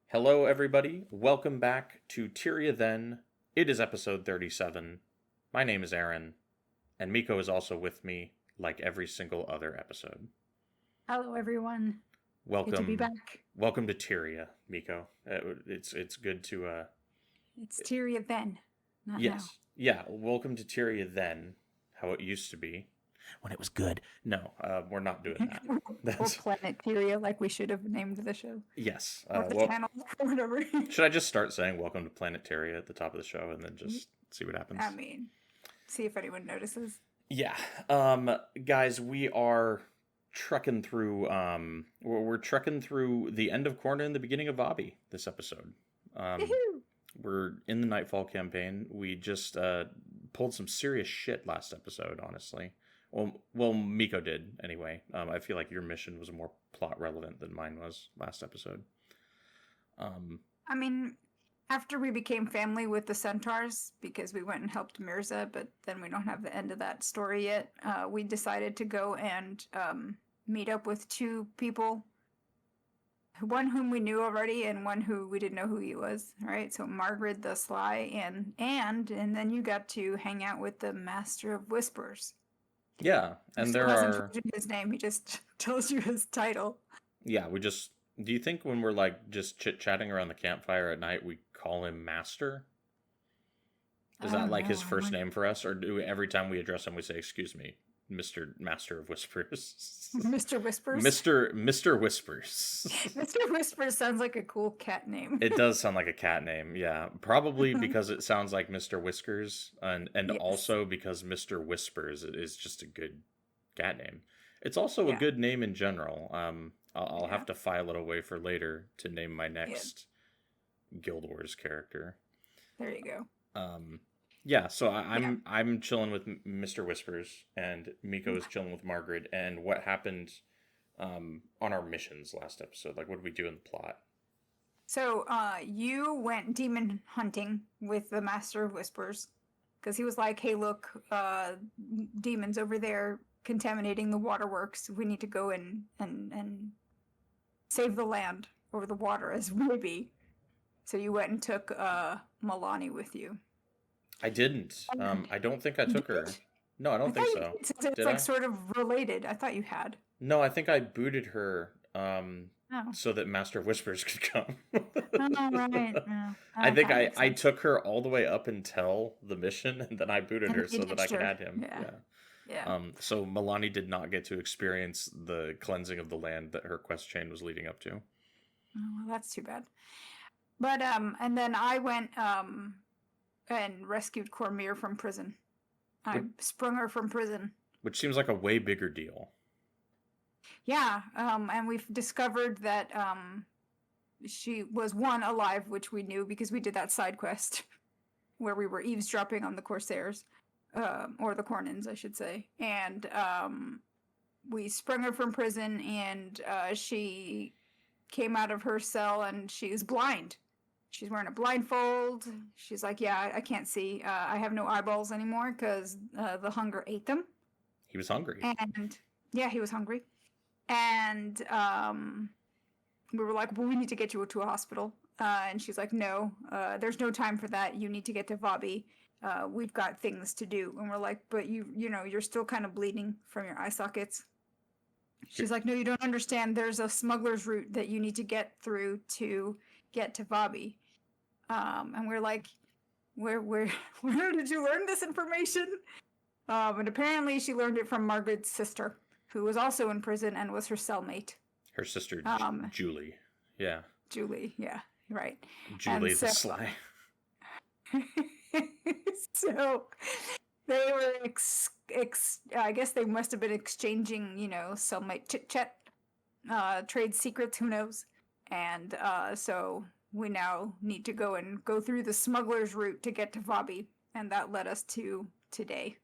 Hello, everybody. Welcome back to Tyria Then. It is episode 37. My name is Aaron, and Miko is also with me, like every single other episode. Hello, everyone. Good to be Welcome, back. welcome to Tyria, Miko. It's good to It's Tyria then, not now. yes, yeah. Welcome to Tyria Then, how it used to be when it was good. No, we're not doing that. Or That's Planet Tyria, like we should have named the show yes. or the Well, channel or whatever. should I just start saying "Welcome to Planet Tyria" at the top of the show and then just see what happens? I mean, see if anyone notices. Yeah. Guys, we are trekking through we're trekking through the end of Corna and the beginning of Vabi this episode. Um Woohoo! we're in the Nightfall campaign. We just pulled some serious shit last episode, honestly. Well, Miko did anyway. I feel like your mission was more plot relevant than mine was last episode. Um I mean, after we became family with the centaurs, because we went and helped Mirza, but then we don't have the end of that story yet, we decided to go and meet up with two people, one whom we knew already and one who we didn't know who he was. Right, so Margaret the Sly and then you got to hang out with the Master of Whispers. yeah, He and still there hasn't are told you his name. He just tells you his title. yeah, we just do you think when we're like just chit-chatting around the campfire at night we call him Master? Is I that don't like his know. first name for us, or do every time we address him we say, "Excuse me, Mister Master of Whispers"? Mr. Whispers. Mister Whispers. Mr. Whispers sounds like a cool cat name. It does sound like a cat name, yeah. Probably because it sounds like Mister Whiskers, and Yes. also because Mister Whispers is just a good cat name. It's also a Yeah. good name in general. I'll Yeah. have to file it away for later to name my Yeah. next Guild Wars character. There you go. Yeah, so Yeah. I'm chilling with Mr. Whispers, and Miko is chilling with Margaret. And what happened on our missions last episode? Like, what did we do in the plot? So, you went demon hunting with the Master of Whispers because he was like, "Hey, look, demons over there contaminating the waterworks. We need to go and save the land or the water as maybe." So you went and took Milani with you. I didn't. And I don't think I you took her. did? No, I I don't thought think you so. did, since it's Did like I? sort of related. I thought you had. No, I think I booted her Oh. so that Master of Whispers could come. Oh, right. No, I think that makes I sense. took her all the way up until the mission, and then I booted And her you so that I ditched could her. add him. Yeah. Yeah. Yeah. So Milani did not get to experience the cleansing of the land that her quest chain was leading up to. Oh, well, that's too bad. But and then I went and rescued Cormier from prison. I sprung her from prison. Which seems like a way bigger deal. Yeah, and we've discovered that she was one alive, which we knew because we did that side quest where we were eavesdropping on the Corsairs, or the Cornins, I should say, and we sprung her from prison, and she came out of her cell, and she's blind. She's wearing a blindfold. She's like, "Yeah, I can't see. I have no eyeballs anymore because the hunger ate them." He was hungry. And yeah, he was hungry. And we were like, "Well, we need to get you to a hospital." And she's like, "No, there's no time for that. You need to get to Vabi. We've got things to do." And we're like, "But you know, you're still kind of bleeding from your eye sockets." She's like, "No, you don't understand. There's a smuggler's route that you need to get through to get to Vabi." And we're like, where did you learn this information? And apparently she learned it from Margaret's sister, who was also in prison and was her cellmate. Her sister, Julie. Yeah. Julie, yeah, right. Julie so, the Sly. So they were, I guess they must have been exchanging, cellmate chit-chat, trade secrets, who knows. And so we now need to go through the smuggler's route to get to Vabi. And that led us to today.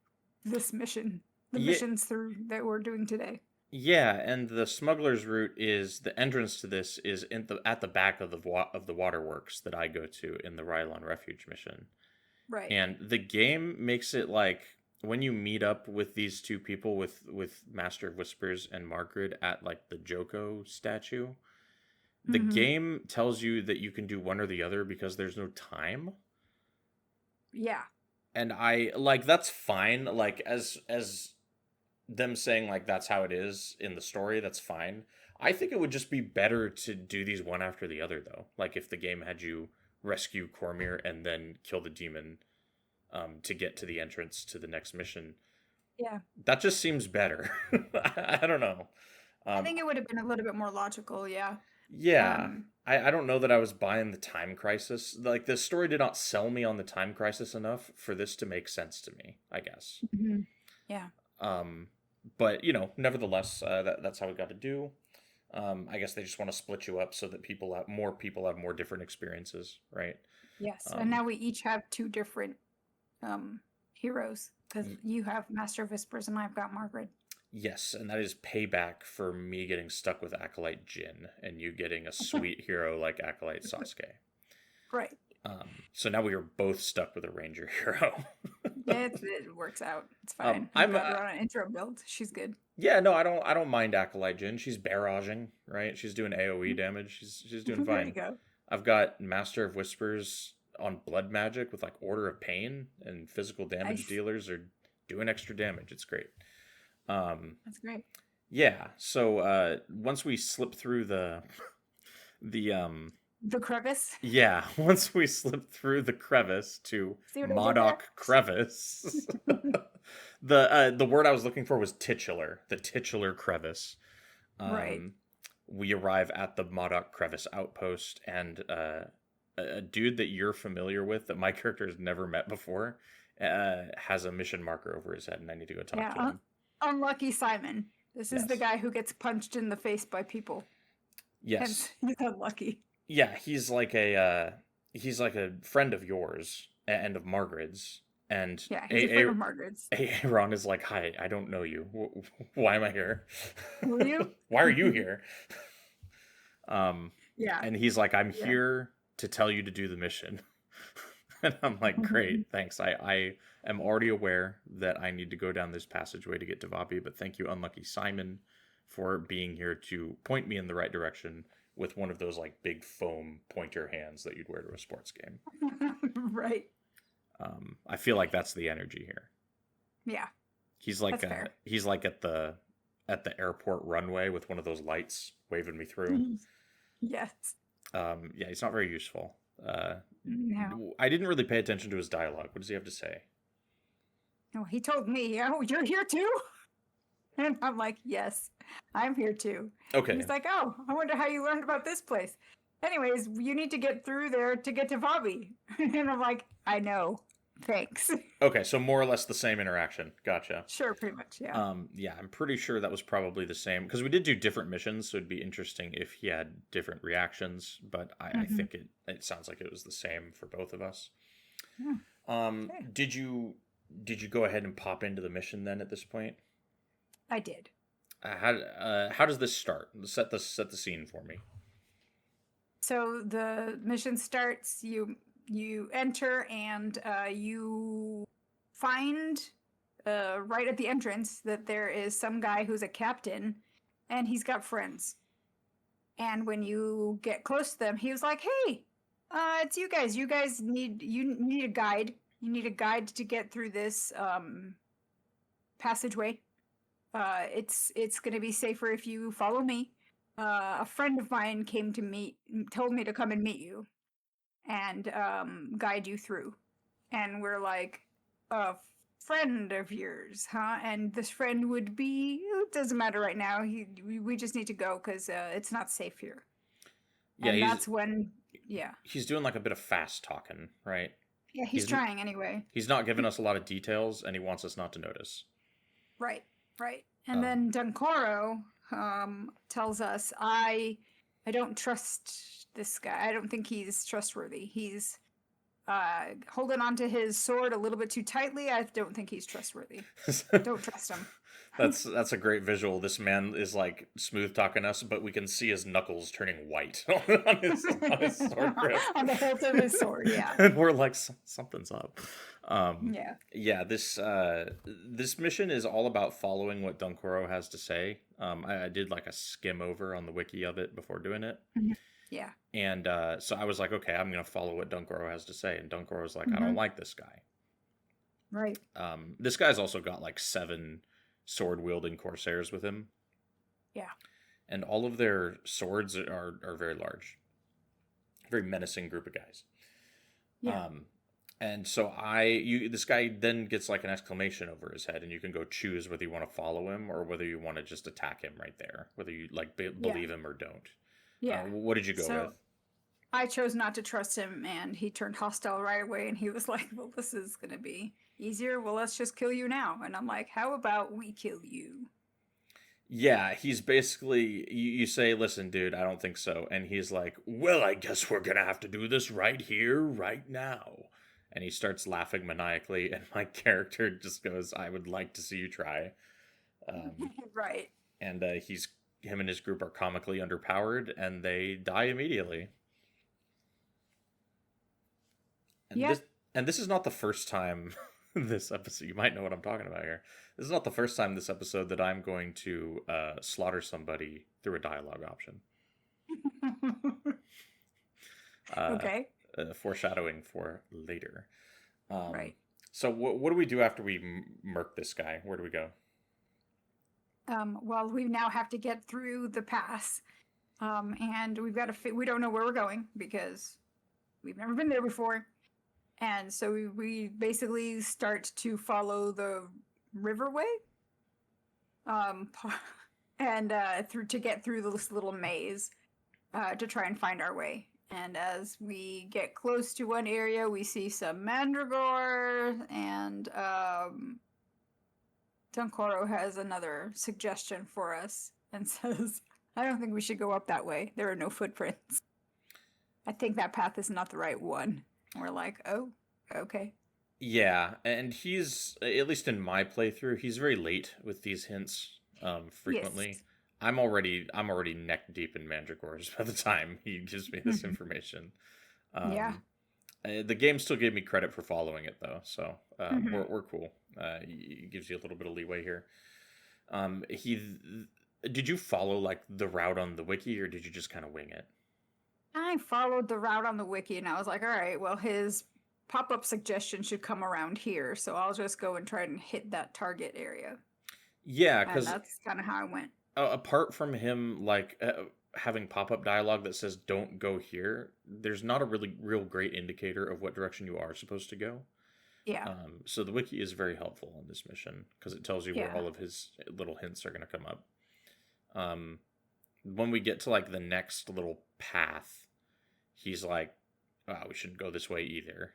This mission. The missions that we're doing today. Yeah, and the smuggler's route is the entrance to this is at the back of the waterworks that I go to in the Rylon Refuge mission. Right. And the game makes it like when you meet up with these two people with Master of Whispers and Margaret at like the Joko statue, the game tells you that you can do one or the other because there's no time. Yeah. And I like that's fine. Like as them saying like that's how it is in the story, that's fine. I think it would just be better to do these one after the other though. Like if the game had you rescue Cormyr and then kill the demon to get to the entrance to the next mission. Yeah. That just seems better. I don't know. I think it would have been a little bit more logical, yeah. Yeah. I don't know that I was buying the time crisis. Like the story did not sell me on the time crisis enough for this to make sense to me, I guess. Yeah. But nevertheless, that's how we got to do. I guess they just want to split you up so that more people have more different experiences, right? Yes, and now we each have 2 different heroes because you have Master of Whispers and I've got Margaret. Yes, and that is payback for me getting stuck with Acolyte Jin and you getting a sweet hero like Acolyte Sasuke. Right. So now we are both stuck with a ranger hero. Yeah, it works out. It's fine. I'm got her on an intro build. She's good. Yeah, no, I don't mind Acolyte Jin. She's barraging, right? She's doing AoE damage. She's doing fine. There you go. I've got Master of Whispers on blood magic with like Order of Pain, and physical damage dealers are doing extra damage. It's great. That's great. Yeah. So once we slip through the crevice. Yeah, once we slip through the crevice to Modoc crevice. The word I was looking for was titular. The titular crevice. Right. We arrive at the Modoc crevice outpost, and a dude that you're familiar with that my character has never met before has a mission marker over his head, and I need to go talk to him. Unlucky Simon. This is the guy who gets punched in the face by people. Yes. And he's unlucky. Yeah, he's like a friend of yours and of Margaret's. And yeah, he's a friend of Margaret's. Aaron is like, "Hi, I don't know you. Why am I here? Will you? Why are you here?" Yeah. And he's like, "I'm here to tell you to do the mission." And I'm like, "Great, thanks. I am already aware that I need to go down this passageway to get to Vabi, but thank you, Unlucky Simon, for being here to point me in the right direction with one of those like big foam pointer hands that you'd wear to a sports game." Right. I feel like that's the energy here. Yeah. He's like at the airport runway with one of those lights waving me through. Yes. Yeah, he's not very useful. No. I didn't really pay attention to his dialogue. What does he have to say? Oh, he told me, "Oh, you're here too?" And I'm like, "Yes, I'm here too." Okay. He's like, "Oh, I wonder how you learned about this place. Anyways, you need to get through there to get to Vabi." And I'm like, "I know. Thanks." Okay, so more or less the same interaction. Gotcha. Sure, pretty much, yeah. Yeah, I'm pretty sure that was probably the same because we did do different missions, so it'd be interesting if he had different reactions. But I think it sounds like it was the same for both of us. Okay. Did you go ahead and pop into the mission then at this point? I did. How does this start? Set the scene for me. So the mission starts. You enter and you find right at the entrance that there is some guy who's a captain, and he's got friends. And when you get close to them, he was like, "Hey, it's you guys. You guys need a guide. You need a guide to get through this passageway. It's going to be safer if you follow me. A friend of mine told me to come and meet you and guide you through." And we're like, "A friend of yours, huh?" And this friend would be, it doesn't matter right now. We just need to go because it's not safe here. Yeah, and that's when, he's doing like a bit of fast talking, right? Yeah, he's trying anyway. He's not giving us a lot of details, and he wants us not to notice. Right. And then Dunkoro tells us, I don't trust this guy. I don't think he's trustworthy. He's holding onto his sword a little bit too tightly. I don't think he's trustworthy. Don't trust him. That's a great visual. This man is like smooth talking us, but we can see his knuckles turning white on his sword grip. On the hilt of his sword, yeah. And we're like, something's up. Yeah. This mission is all about following what Dunkoro has to say. I did like a skim over on the wiki of it before doing it. Yeah. And so I was like, okay, I'm going to follow what Dunkoro has to say. And Dunkoro was like, I Mm-hmm. don't like this guy. Right. This guy's also got like 7 sword-wielding Corsairs with him. Yeah. And all of their swords are very large. Very menacing group of guys. Yeah. And so this guy then gets like an exclamation over his head, and you can go choose whether you want to follow him or whether you want to just attack him right there, whether you like believe him or don't. Yeah. What did you go with? I chose not to trust him, and he turned hostile right away, and he was like, well, this is going to be easier. Well, let's just kill you now. And I'm like, how about we kill you? Yeah, he's basically, you say, listen, dude, I don't think so. And he's like, well, I guess we're going to have to do this right here, right now. And he starts laughing maniacally, and my character just goes, I would like to see you try. Right. And him and his group are comically underpowered, and they die immediately. And this is not the first time this episode, you might know what I'm talking about here. This is not the first time this episode that I'm going to slaughter somebody through a dialogue option. Okay. Foreshadowing for later. Right. So what do we do after we murk this guy? Where do we go? Well, we now have to get through the pass. And we've got to, we don't know where we're going because we've never been there before. And so we basically start to follow the riverway. And to get through this little maze to try and find our way. And as we get close to one area, we see some mandragore, and Dunkoro has another suggestion for us and says, I don't think we should go up that way. There are no footprints. I think that path is not the right one. And we're like, oh, okay. Yeah, and he's, at least in my playthrough, he's very late with these hints frequently. Yes. I'm already neck deep in mandragores by the time he gives me this information. Yeah. The game still gave me credit for following it, though, so we're cool. He gives you a little bit of leeway here. Did you follow like the route on the wiki, or did you just kind of wing it? I followed the route on the wiki, and I was like, all right, well, his pop-up suggestion should come around here, so I'll just go and try and hit that target area. Yeah, because that's kind of how I went. Apart from him, like having pop-up dialogue that says "Don't go here," there's not a real great indicator of what direction you are supposed to go. Yeah. So the wiki is very helpful in this mission because it tells you where all of his little hints are going to come up. When we get to like the next little path, he's like, we shouldn't go this way either.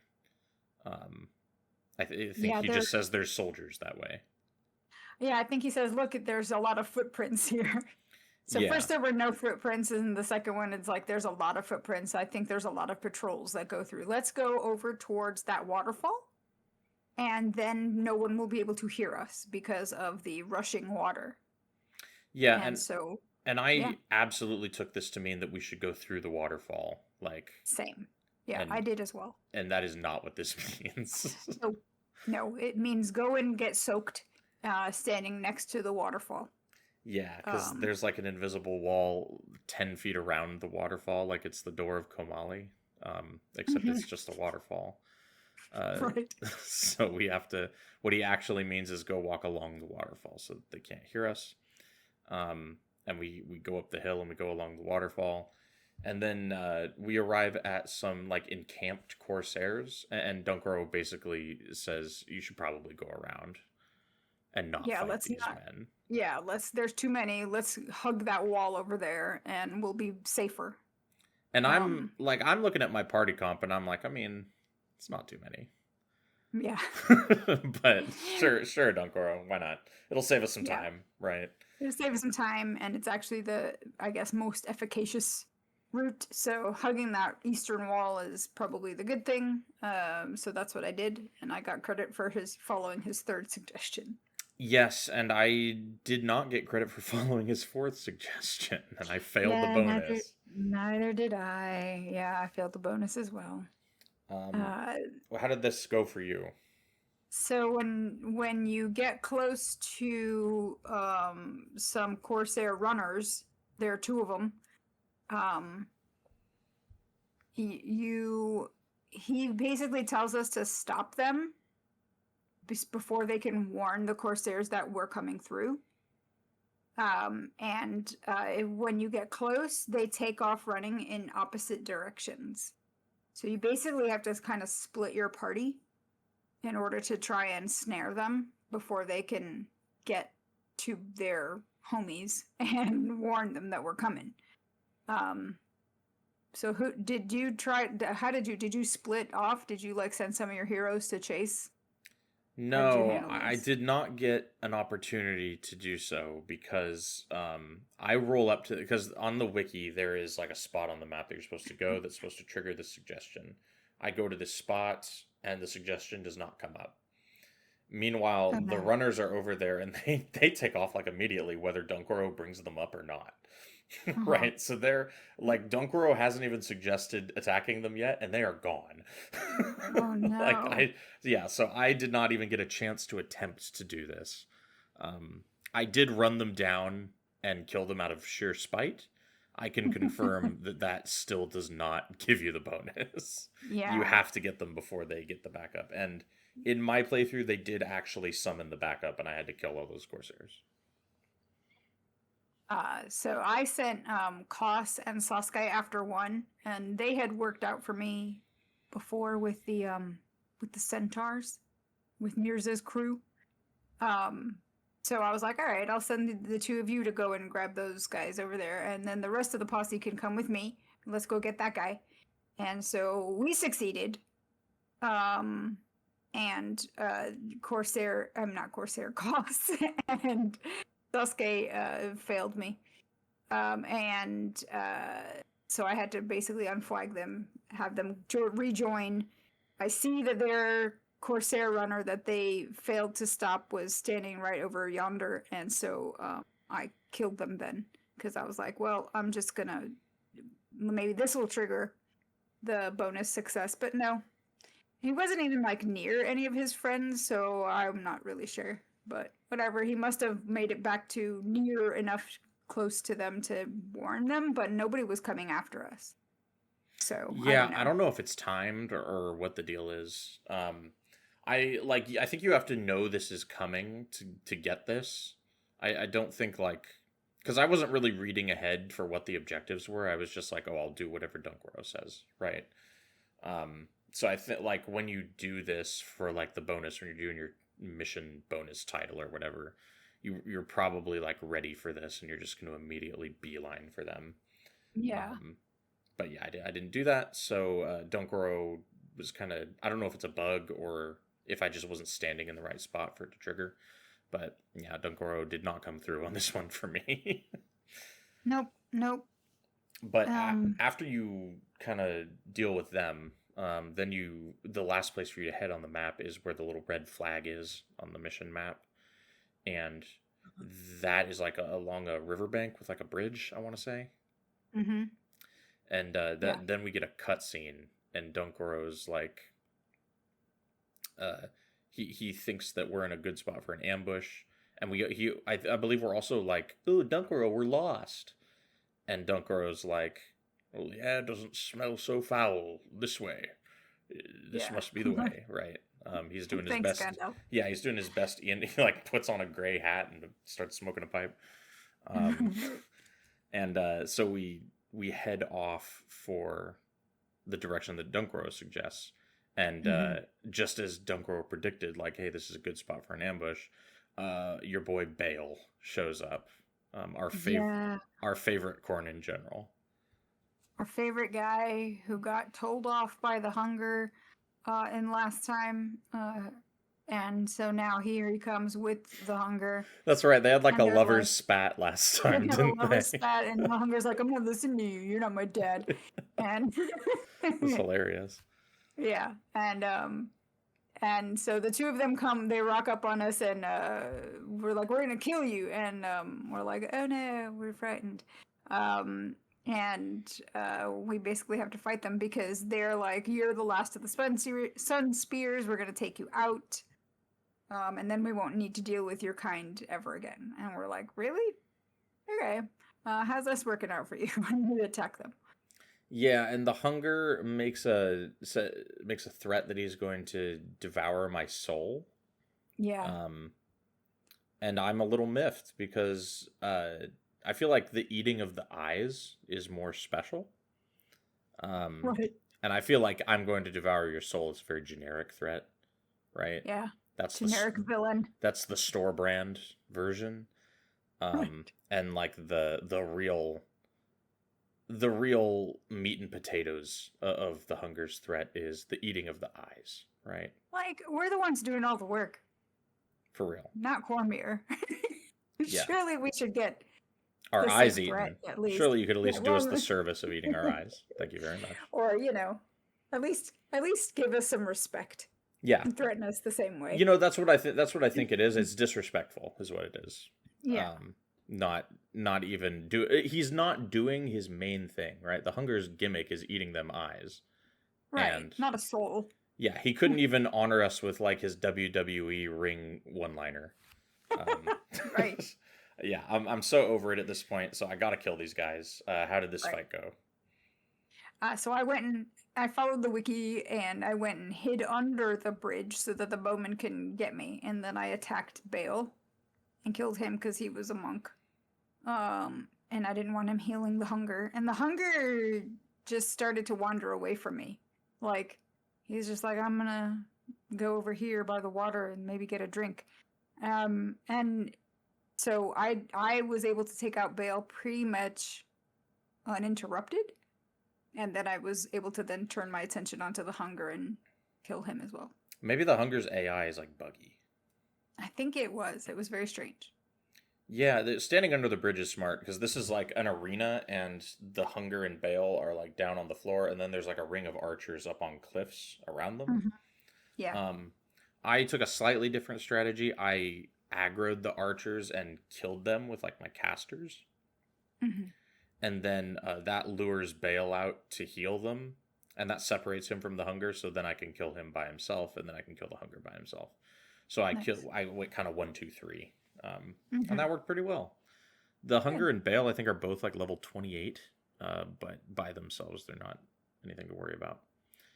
I think he just says there's soldiers that way. Yeah, I think he says, look, there's a lot of footprints here. So first there were no footprints, and the second one, it's like there's a lot of footprints. I think there's a lot of patrols that go through. Let's go over towards that waterfall, and then no one will be able to hear us because of the rushing water. Yeah, and I absolutely took this to mean that we should go through the waterfall. Like same. Yeah, I did as well. And that is not what this means. No, it means go and get soaked standing next to the waterfall. Yeah, because there's like an invisible wall 10 feet around the waterfall, like it's the door of Komali, except it's just a waterfall. Right. So we have to, what he actually means is go walk along the waterfall so that they can't hear us. And we go up the hill and we go along the waterfall. And then we arrive at some like encamped Corsairs, and Dunkoro basically says you should probably go around and not fight these men. Yeah, there's too many. Let's hug that wall over there and we'll be safer. And I'm looking at my party comp and I'm like, I mean, it's not too many. Yeah. But sure, Dunkoro, why not? It'll save us some time, right? It'll save us some time, and it's actually the, I guess, most efficacious route. So hugging that eastern wall is probably the good thing. So that's what I did, and I got credit for following his third suggestion. Yes, and I did not get credit for following his fourth suggestion, and I failed the bonus. Neither did I. Yeah, I failed the bonus as well. How did this go for you? So when you get close to some Corsair runners, there are two of them. he basically tells us to stop them before they can warn the Corsairs that we're coming through. And when you get close, they take off running in opposite directions. So you basically have to kind of split your party in order to try and snare them before they can get to their homies and warn them that we're coming. So did you split off? Did you like send some of your heroes to chase? No, I did not get an opportunity to do so because I roll up to, because on the wiki there is like a spot on the map that you're supposed to go that's supposed to trigger the suggestion. I go to this spot and the suggestion does not come up. Meanwhile, the runners are over there and they take off like immediately, whether Dunkoro brings them up or not. Right? So they're like, Dunkoro hasn't even suggested attacking them yet, and they are gone. Oh no. So I did not even get a chance to attempt to do this. I did run them down and kill them out of sheer spite. I can confirm that still does not give you the bonus. Yeah. You have to get them before they get the backup. And in my playthrough, they did actually summon the backup, and I had to kill all those Corsairs. So I sent Koss and Sasuke after one, and they had worked out for me before with the centaurs, with Mirza's crew. So I was like, all right, I'll send the two of you to go and grab those guys over there, and then the rest of the posse can come with me. Let's go get that guy. And so we succeeded. And Koss and Sasuke failed me. So I had to basically unflag them, have them rejoin. I see that their Corsair runner that they failed to stop was standing right over yonder, and so I killed them then, because I was like, well, I'm just gonna, maybe this will trigger the bonus success, but no. He wasn't even like near any of his friends, so I'm not really sure. But whatever, he must have made it back to near enough close to them to warn them, but nobody was coming after us. So yeah, I don't know if it's timed or what the deal is. I think you have to know this is coming to get this. I don't think like, because I wasn't really reading ahead for what the objectives were. I was just like, oh, I'll do whatever Dunkoro says, right? So I think like when you do this for like the bonus, when you're doing your mission bonus title or whatever, you're probably like ready for this, and you're just going to immediately beeline for them. Yeah. But yeah, I didn't do that. So Dunkoro was kind of, I don't know if it's a bug or if I just wasn't standing in the right spot for it to trigger. But yeah, Dunkoro did not come through on this one for me. Nope. But after you kind of deal with them, then the last place for you to head on the map is where the little red flag is on the mission map. And that is like along a riverbank with like a bridge, I want to say. Mm-hmm. And then we get a cutscene, and Dunkoro's like, he thinks that we're in a good spot for an ambush, and I believe we're also like, ooh, Dunkoro, we're lost. And Dunkoro's like, well, yeah, it doesn't smell so foul this way. This must be the way, right? He's doing his best. Gandalf. Yeah, he's doing his best. He like puts on a gray hat and starts smoking a pipe. So we head off for the direction that Dunkoro suggests. And just as Dunkoro predicted, like, hey, this is a good spot for an ambush, your boy Bale shows up. Our favorite Cornin general. Our favorite guy who got told off by the hunger in last time. And so now here he comes with the hunger. That's right. They had like a lover's spat last time, didn't they? A lover's spat, and the hunger's like, I'm not listening to you. You're not my dad. And it's hilarious. Yeah. And so the two of them come, they rock up on us, and we're like, we're going to kill you. And we're like, oh no, we're frightened. And we basically have to fight them because they're like, you're the last of the sun spears. We're going to take you out. And then we won't need to deal with your kind ever again. And we're like, really? Okay. How's this working out for you when you attack them? Yeah, and the hunger makes a threat that he's going to devour my soul. Yeah. Um, and I'm a little miffed because I feel like the eating of the eyes is more special. Um, Right. and I feel like I'm going to devour your soul. It's a very generic threat, right? Yeah. That's Generic villain. that's the store brand version. Right. And like the real meat and potatoes of the hunger's threat is the eating of the eyes, right? Like, we're the ones doing all the work, For real. not Cormier. Yeah. Surely we should get Our the eyes safe threat eaten. at least. Surely you could at Yeah, least do us well, the service of eating our eyes. Thank you very much. or at least give us some respect Yeah. and threaten us the same way. That's what I think. That's what I think it is. It's disrespectful, is what it is. Yeah. Not even do. He's not doing his main thing, right? The hunger's gimmick is eating them eyes, Right. and Not a soul. yeah, he couldn't even honor us with like his WWE ring one-liner. Right. Yeah, I'm so over it at this point. So I gotta kill these guys. How did this Right. fight go? So I followed the wiki and I went and hid under the bridge so that the bowman couldn't get me. And then I attacked Bale and killed him because he was a monk. And I didn't want him healing the hunger. And the hunger just started to wander away from me. Like, he's just like, I'm gonna go over here by the water and maybe get a drink. And so I was able to take out Bale pretty much uninterrupted. And then I was able to then turn my attention onto the hunger and kill him as well. Maybe the hunger's AI is like buggy. I think it was. It was very strange. Yeah, standing under the bridge is smart because this is like an arena, and the hunger and Bale are like down on the floor, and then there's like a ring of archers up on cliffs around them. Mhm. Yeah. I took a slightly different strategy. I aggroed the archers and killed them with like my casters, Mhm. and then that lures Bale out to heal them, and that separates him from the hunger. So then I can kill him by himself, and then I can kill the hunger by himself. So Nice. I went kind of 1, 2, 3, and Mhm. that worked pretty well. The Good. hunger and Bale I think are both like level 28, but by themselves they're not anything to worry about.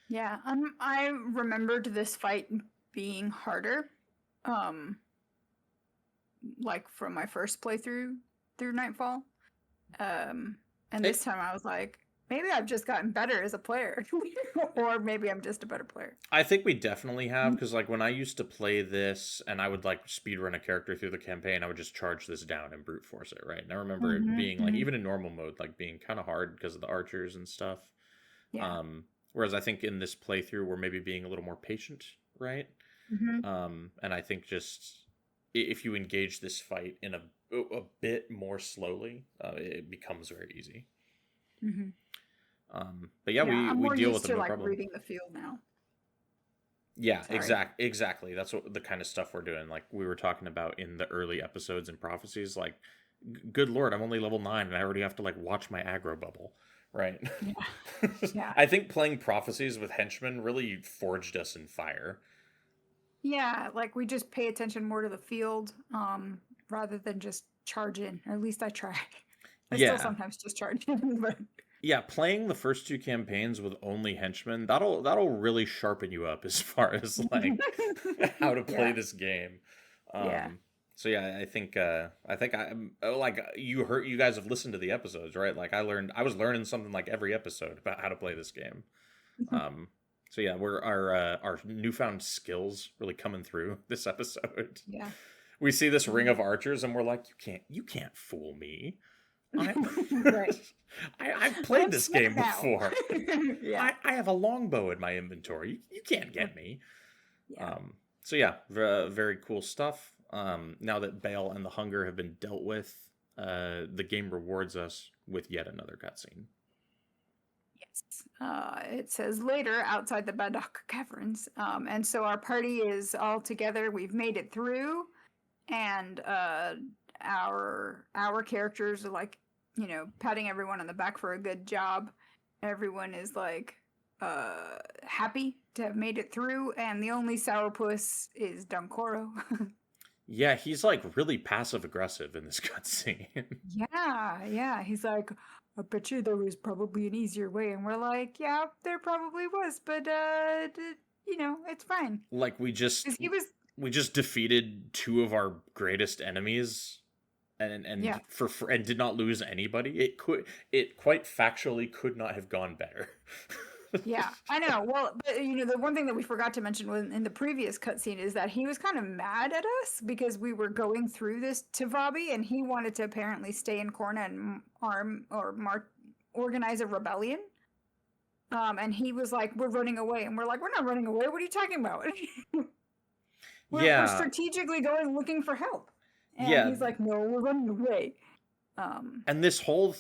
Yeah. I remembered this fight being harder. Like from my first playthrough through Nightfall. And this time I was like, maybe I've just gotten better as a player. Or maybe I'm just a better player. I think we definitely have, because like when I used to play this and I would like speedrun a character through the campaign, I would just charge this down and brute force it, right? And I remember it being like, even in normal mode, like being kind of hard because of the archers and stuff. Yeah. Whereas I think in this playthrough we're maybe being a little more patient, right? And I think just if you engage this fight in a bit more slowly, it becomes very easy. But yeah, I'm we more deal used with them to no like problem. reading the field now. Yeah, Sorry. exactly. That's what the kind of stuff we're doing. Like we were talking about in the early episodes and prophecies. Like, good lord, I'm only level 9 and I already have to like watch my aggro bubble, right? Yeah. Yeah. I think playing prophecies with henchmen really forged us in fire. Yeah, like we just pay attention more to the field, rather than just charge in. Or at least I try. I Yeah. still sometimes just charge in, but Yeah, playing the first 2 campaigns with only henchmen, that'll really sharpen you up as far as like how to play yeah. this game. Yeah. So yeah, I think I'm like you guys have listened to the episodes, right? Like I was learning something like every episode about how to play this game. So yeah, we're our newfound skills really coming through this episode. Yeah. We see this ring of archers and we're like, you can't fool me. Right. I've played I'm this smart game now. before. Yeah. I have a longbow in my inventory. You can't get me. Yeah. So yeah, very cool stuff. Now that Bale and the hunger have been dealt with, the game rewards us with yet another cutscene. Yes. It says later outside the Badok Caverns. And so our party is all together. We've made it through, and our characters are like, patting everyone on the back for a good job. Everyone is like happy to have made it through, and the only sourpuss is Dunkoro. Yeah, he's like really passive aggressive in this cutscene. Yeah, he's like, I bet you there was probably an easier way. And we're like, yeah, there probably was, but, it's fine. Like, we 'Cause he was, just defeated two of our greatest enemies and yeah. and did not lose anybody. It quite factually could not have gone better. Yeah, I know. Well, but the one thing that we forgot to mention was in the previous cutscene is that he was kind of mad at us because we were going through this to Vabi, and he wanted to apparently stay in Korna and organize a rebellion. And he was like, "We're running away," and we're like, "We're not running away. What are you talking about?" We're strategically going looking for help, and he's like, "No, we're running away." And this whole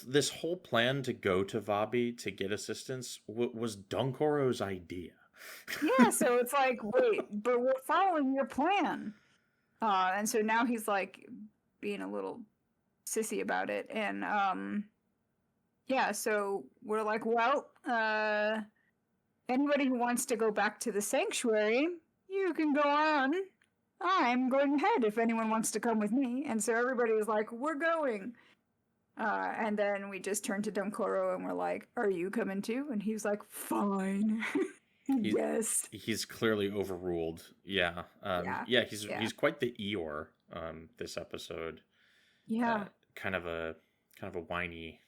plan to go to Vabi to get assistance was Dunkoro's idea. Yeah, so it's like, wait, but we're following your plan. And so now he's like being a little sissy about it. And yeah, so we're like, well, anybody who wants to go back to the sanctuary, you can go on. I'm going ahead if anyone wants to come with me. And so everybody was like, we're going. And then we just turned to Dunkoro and we're like, are you coming too? And he's like, fine. Yes. He's clearly overruled. Yeah. He's quite the Eeyore this episode. Yeah. Kind of a whiny.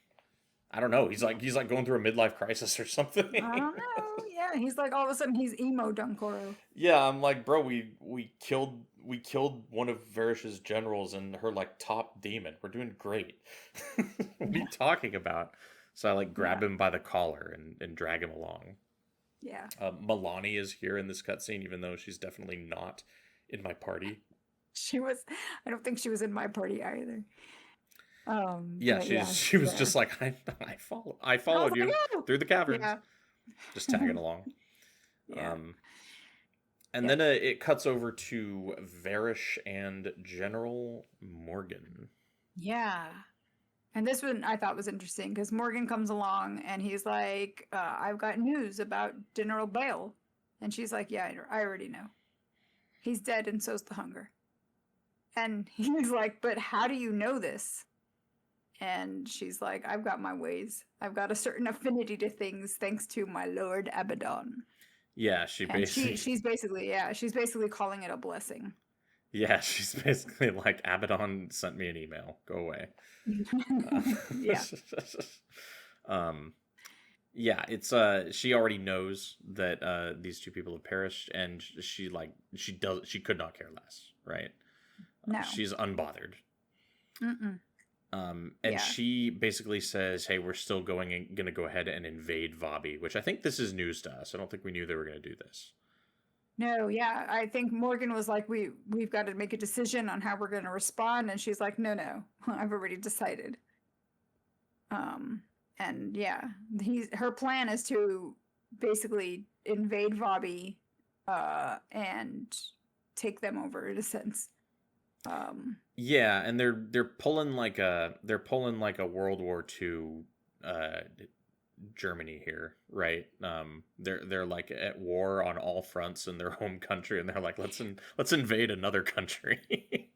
I don't know. He's like going through a midlife crisis or something. I don't know. Yeah, he's like all of a sudden he's emo Dunkoro. Yeah, I'm like, bro, we killed one of Varesh's generals and her like top demon. We're doing great. What are you talking about? So I like grab him by the collar and drag him along. Yeah. Milani is here in this cutscene, even though she's definitely not in my party. I don't think she was in my party either. She was just like, I followed you through the caverns. Yeah. Just tagging along. Yeah. And then it cuts over to Varesh and General Morgahn. Yeah. And this one I thought was interesting because Morgahn comes along and he's like, I've got news about General Bale. And she's like, yeah, I already know. He's dead and so's the hunger. And he's like, but how do you know this? And she's like, I've got my ways. I've got a certain affinity to things thanks to my Lord Abaddon. Yeah, she's basically calling it a blessing. Yeah, she's basically like, Abaddon sent me an email. Go away. Yeah. Yeah, it's she already knows that these two people have perished, and she could not care less, right? No. She's unbothered. Mm-mm. And she basically says, hey, we're still going to go ahead and invade Vabi, which I think this is news to us. I don't think we knew they were going to do this. No, yeah. I think Morgahn was like, we've got to make a decision on how we're going to respond. And she's like, no, I've already decided. And yeah, her plan is to basically invade Vabi, and take them over in a sense. Yeah, and they're pulling like a World War II Germany here, right? They're like at war on all fronts in their home country, and they're like, let's invade another country.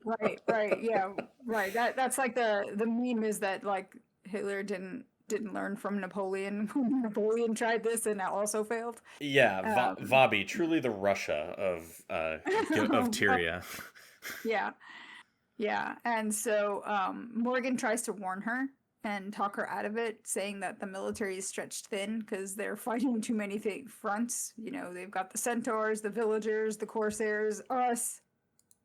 right, yeah, right. That's like the meme is that like Hitler didn't learn from Napoleon. Napoleon tried this and that also failed. Yeah, Vabi, truly the Russia of Tyria. Yeah, and so Morgahn tries to warn her and talk her out of it, saying that the military is stretched thin because they're fighting too many fronts. They've got the centaurs, the villagers, the corsairs, us.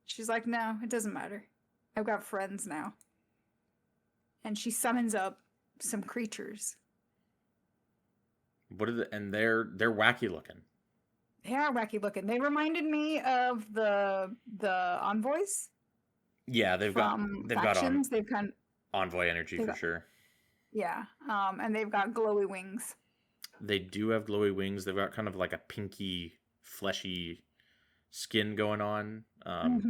She's like, no, it doesn't matter. I've got friends now. And she summons up some creatures. And they're wacky looking. They are wacky looking. They reminded me of the envoys. Yeah, they've got envoy energy for sure. Yeah, and they've got glowy wings. They do have glowy wings. They've got kind of like a pinky, fleshy skin going on.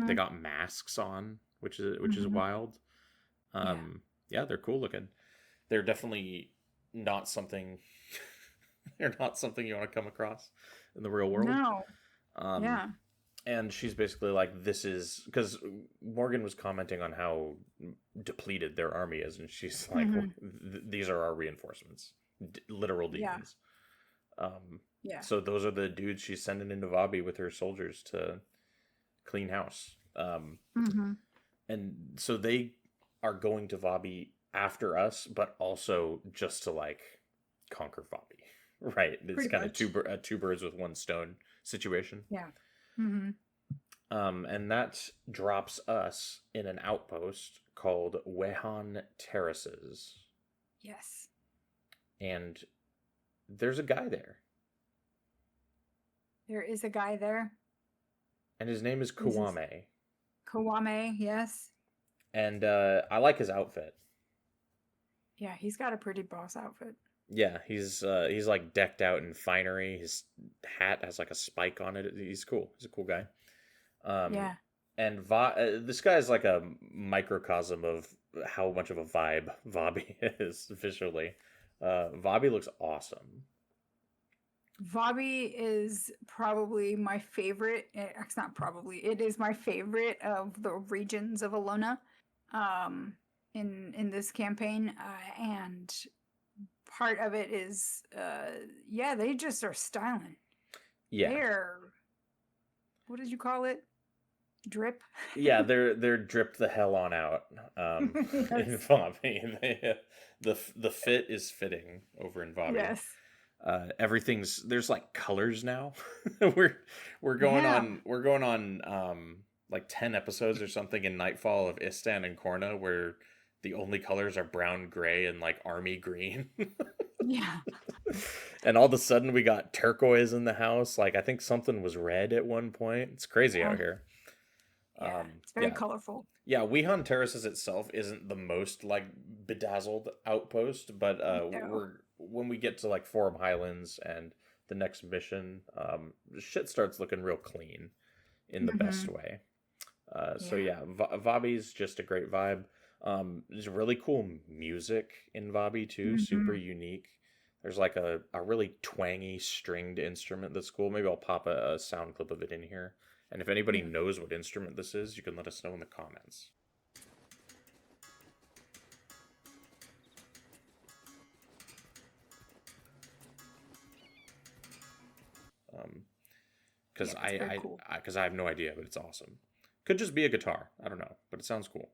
They got masks on, which is wild. Yeah, they're cool looking. They're definitely not something. They're not something you want to come across in the real world. No. Yeah. And she's basically like, this is because Morgahn was commenting on how depleted their army is, and she's like, Mm-hmm. these are our reinforcements, literal Yeah. demons. Um, Yeah. so those are the dudes she's sending into Vabi with her soldiers to clean house. Mm-hmm. And so they are going to Vabi after us, but also just to like conquer Vabi, right? It's Pretty kind of much. two birds with one stone situation. Yeah. Mm-hmm. And that drops us in an outpost called Wehan Terraces. Yes. And there's a guy there. There is a guy there. And his name is Kuwame. Kawame, yes. And I like his outfit. Yeah, he's got a pretty boss outfit. Yeah, he's like decked out in finery. His hat has like a spike on it. He's cool. He's a cool guy. Yeah. And this guy is like a microcosm of how much of a vibe Vabi is visually. Vabi looks awesome. Vabi is probably my favorite. It's not probably. It is my favorite of the regions of Alona, in this campaign, and part of it is, yeah, they just are styling. Yeah, They're, what did you call it? Drip. yeah, they're dripped the hell on out. In Vabi, the fit is fitting over in Vabi. Yes. Everything's there's like colors now. we're going on like 10 episodes or something in Nightfall of Istan and Korna where the only colors are brown, gray, and like army green. Yeah. And all of a sudden we got turquoise in the house. Like I think something was red at one point. It's crazy out here. Yeah, it's very colorful. Yeah, Wehan Terraces itself isn't the most like bedazzled outpost, but when we get to like Forum Highlands and the next mission, shit starts looking real clean in the best way. So yeah, Vabi's just a great vibe. There's really cool music in Vabi too, super unique. There's like a really twangy stringed instrument that's cool. Maybe I'll pop a sound clip of it in here. And if anybody knows what instrument this is, you can let us know in the comments. Because I have no idea, but it's awesome. Could just be a guitar. I don't know, but it sounds cool.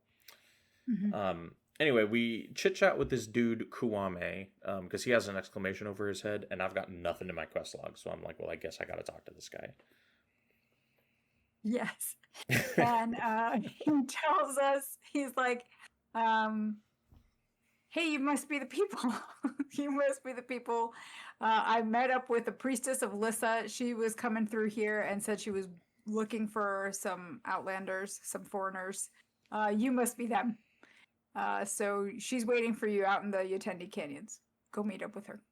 Anyway, we chit chat with this dude Kuwame because he has an exclamation over his head, and I've got nothing in my quest log, so I'm like, well, I guess I got to talk to this guy. Yes. And he tells us, he's like, hey, you must be the people. You must be the people. I met up with the priestess of Lissa. She was coming through here and said she was looking for some outlanders, some foreigners. You must be them. So she's waiting for you out in the Yotendi Canyons. Go meet up with her.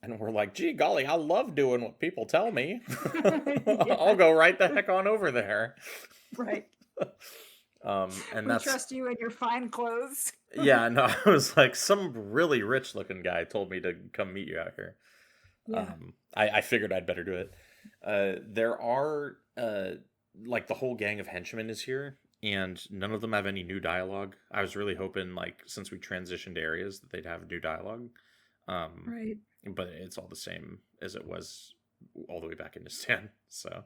And we're like, gee, golly, I love doing what people tell me. I'll go right the heck on over there. Right. And we trust you in your fine clothes. Yeah, no, I was like, some really rich looking guy told me to come meet you out here. Yeah. I figured I'd better do it. There are, like, the whole gang of henchmen is here, and none of them have any new dialogue. I was really hoping, like, since we transitioned areas, that they'd have new dialogue. Right. But it's all the same as it was all the way back in Stan. So,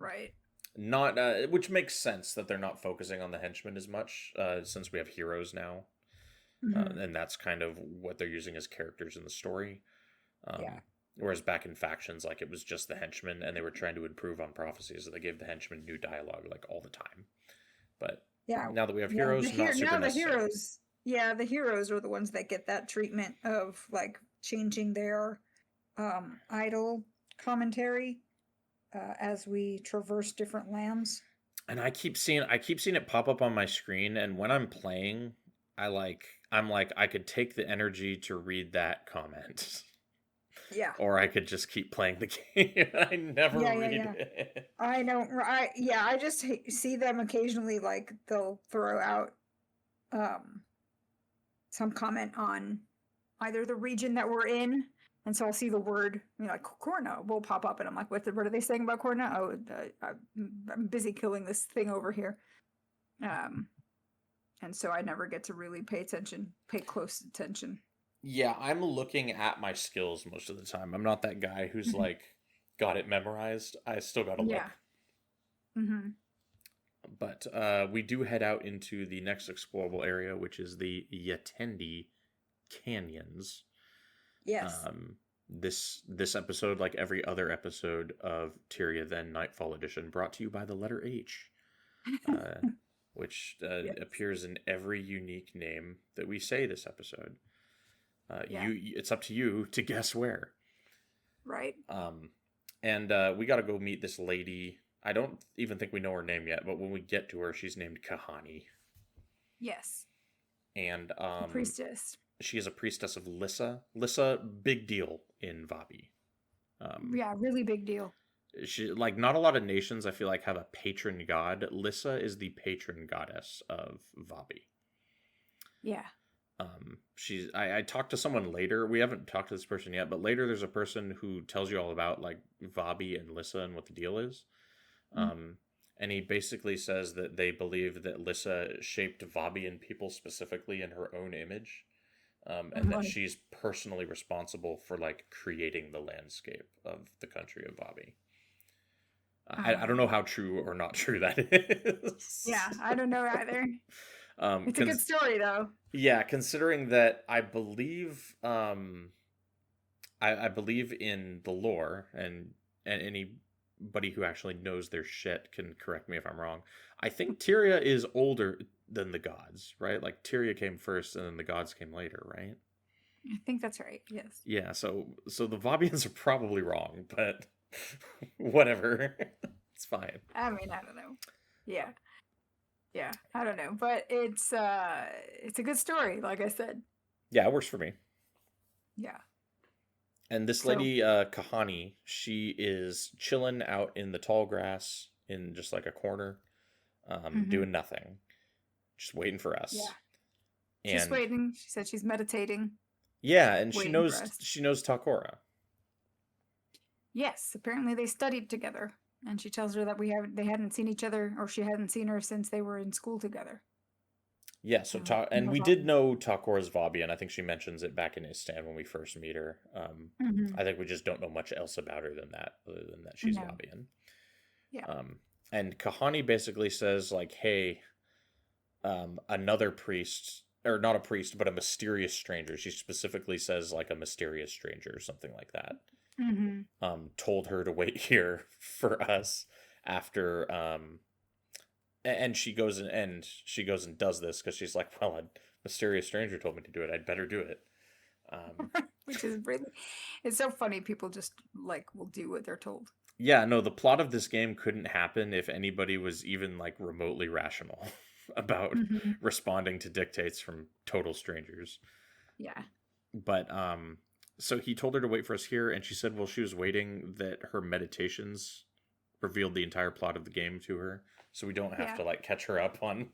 right. Not which makes sense that they're not focusing on the henchmen as much since we have heroes now, and that's kind of what they're using as characters in the story. Yeah. Whereas back in Factions, like it was just the henchmen, and they were trying to improve on prophecies, so they gave the henchmen new dialogue like all the time. But yeah, now that we have heroes, not super necessary. The heroes are the ones that get that treatment of like changing their idle commentary as we traverse different lands. And I keep seeing it pop up on my screen, and when I'm playing, I'm like I could take the energy to read that comment. Yeah. Or I could just keep playing the game. I never read it. I know. I just see them occasionally, like they'll throw out some comment on either the region that we're in And so I'll see the word, like Corna will pop up, and I'm like, what are they saying about Corna? Oh, I'm busy killing this thing over here. And so I never get to really pay close attention. Yeah, I'm looking at my skills most of the time. I'm not that guy who's like got it memorized. I still got to look. But we do head out into the next explorable area, which is the Yatendi Canyons. Yes. This episode, like every other episode of Tyria Then Nightfall Edition, brought to you by the letter H, which Yes. appears in every unique name that we say this episode. It's up to you to guess where. Right. And we got to go meet this lady. I don't even think we know her name yet, but when we get to her, she's named Kahani. Yes. And priestess. She is a priestess of Lissa. Lissa, big deal in Vabi. Yeah, really big deal. She, like, not a lot of nations, I feel like, have a patron god. Lissa is the patron goddess of Vabi. Yeah. I talked to someone later. We haven't talked to this person yet, but later there's a person who tells you all about, like, Vabi and Lissa and what the deal is. And he basically says that they believe that Lissa shaped Vabian people specifically in her own image. And that she's personally responsible for, like, creating the landscape of the country of Vabi. I don't know how true or not true that is. Yeah, I don't know either. It's a good story, though. Yeah, considering that I believe I believe in the lore, and anybody who actually knows their shit can correct me if I'm wrong. I think Tyria is older than the gods, right? Like, Tyria came first and then the gods came later, right? I think that's right, yes. Yeah, so the Vabians are probably wrong, but whatever. It's fine. I mean, I don't know. Yeah. Yeah, I don't know. But it's a good story, like I said. Yeah, it works for me. Yeah. And this lady, Kahani, she is chilling out in the tall grass in just like a corner, doing nothing. Just waiting for us. Yeah. She's waiting. She said she's meditating. Yeah, and she knows Takora. Yes, apparently they studied together. And she tells her that they hadn't seen each other, or she hadn't seen her since they were in school together. Yeah, so and we did know Takora's Vabian. I think she mentions it back in Istan when we first meet her. I think we just don't know much else about her than that, other than that she's Vabian. Yeah. And Kahani basically says, like, hey, another priest, or not a priest, but a mysterious stranger. She specifically says, like, a mysterious stranger or something like that. Told her to wait here for us after, and she goes and does this because she's like, well, a mysterious stranger told me to do it. I'd better do it. Which is really, it's so funny. People just, like, will do what they're told. Yeah, no, the plot of this game couldn't happen if anybody was even, like, remotely rational about responding to dictates from total strangers. Yeah. But, so he told her to wait for us here, and she said while she was waiting that her meditations revealed the entire plot of the game to her, so we don't have to, like, catch her up on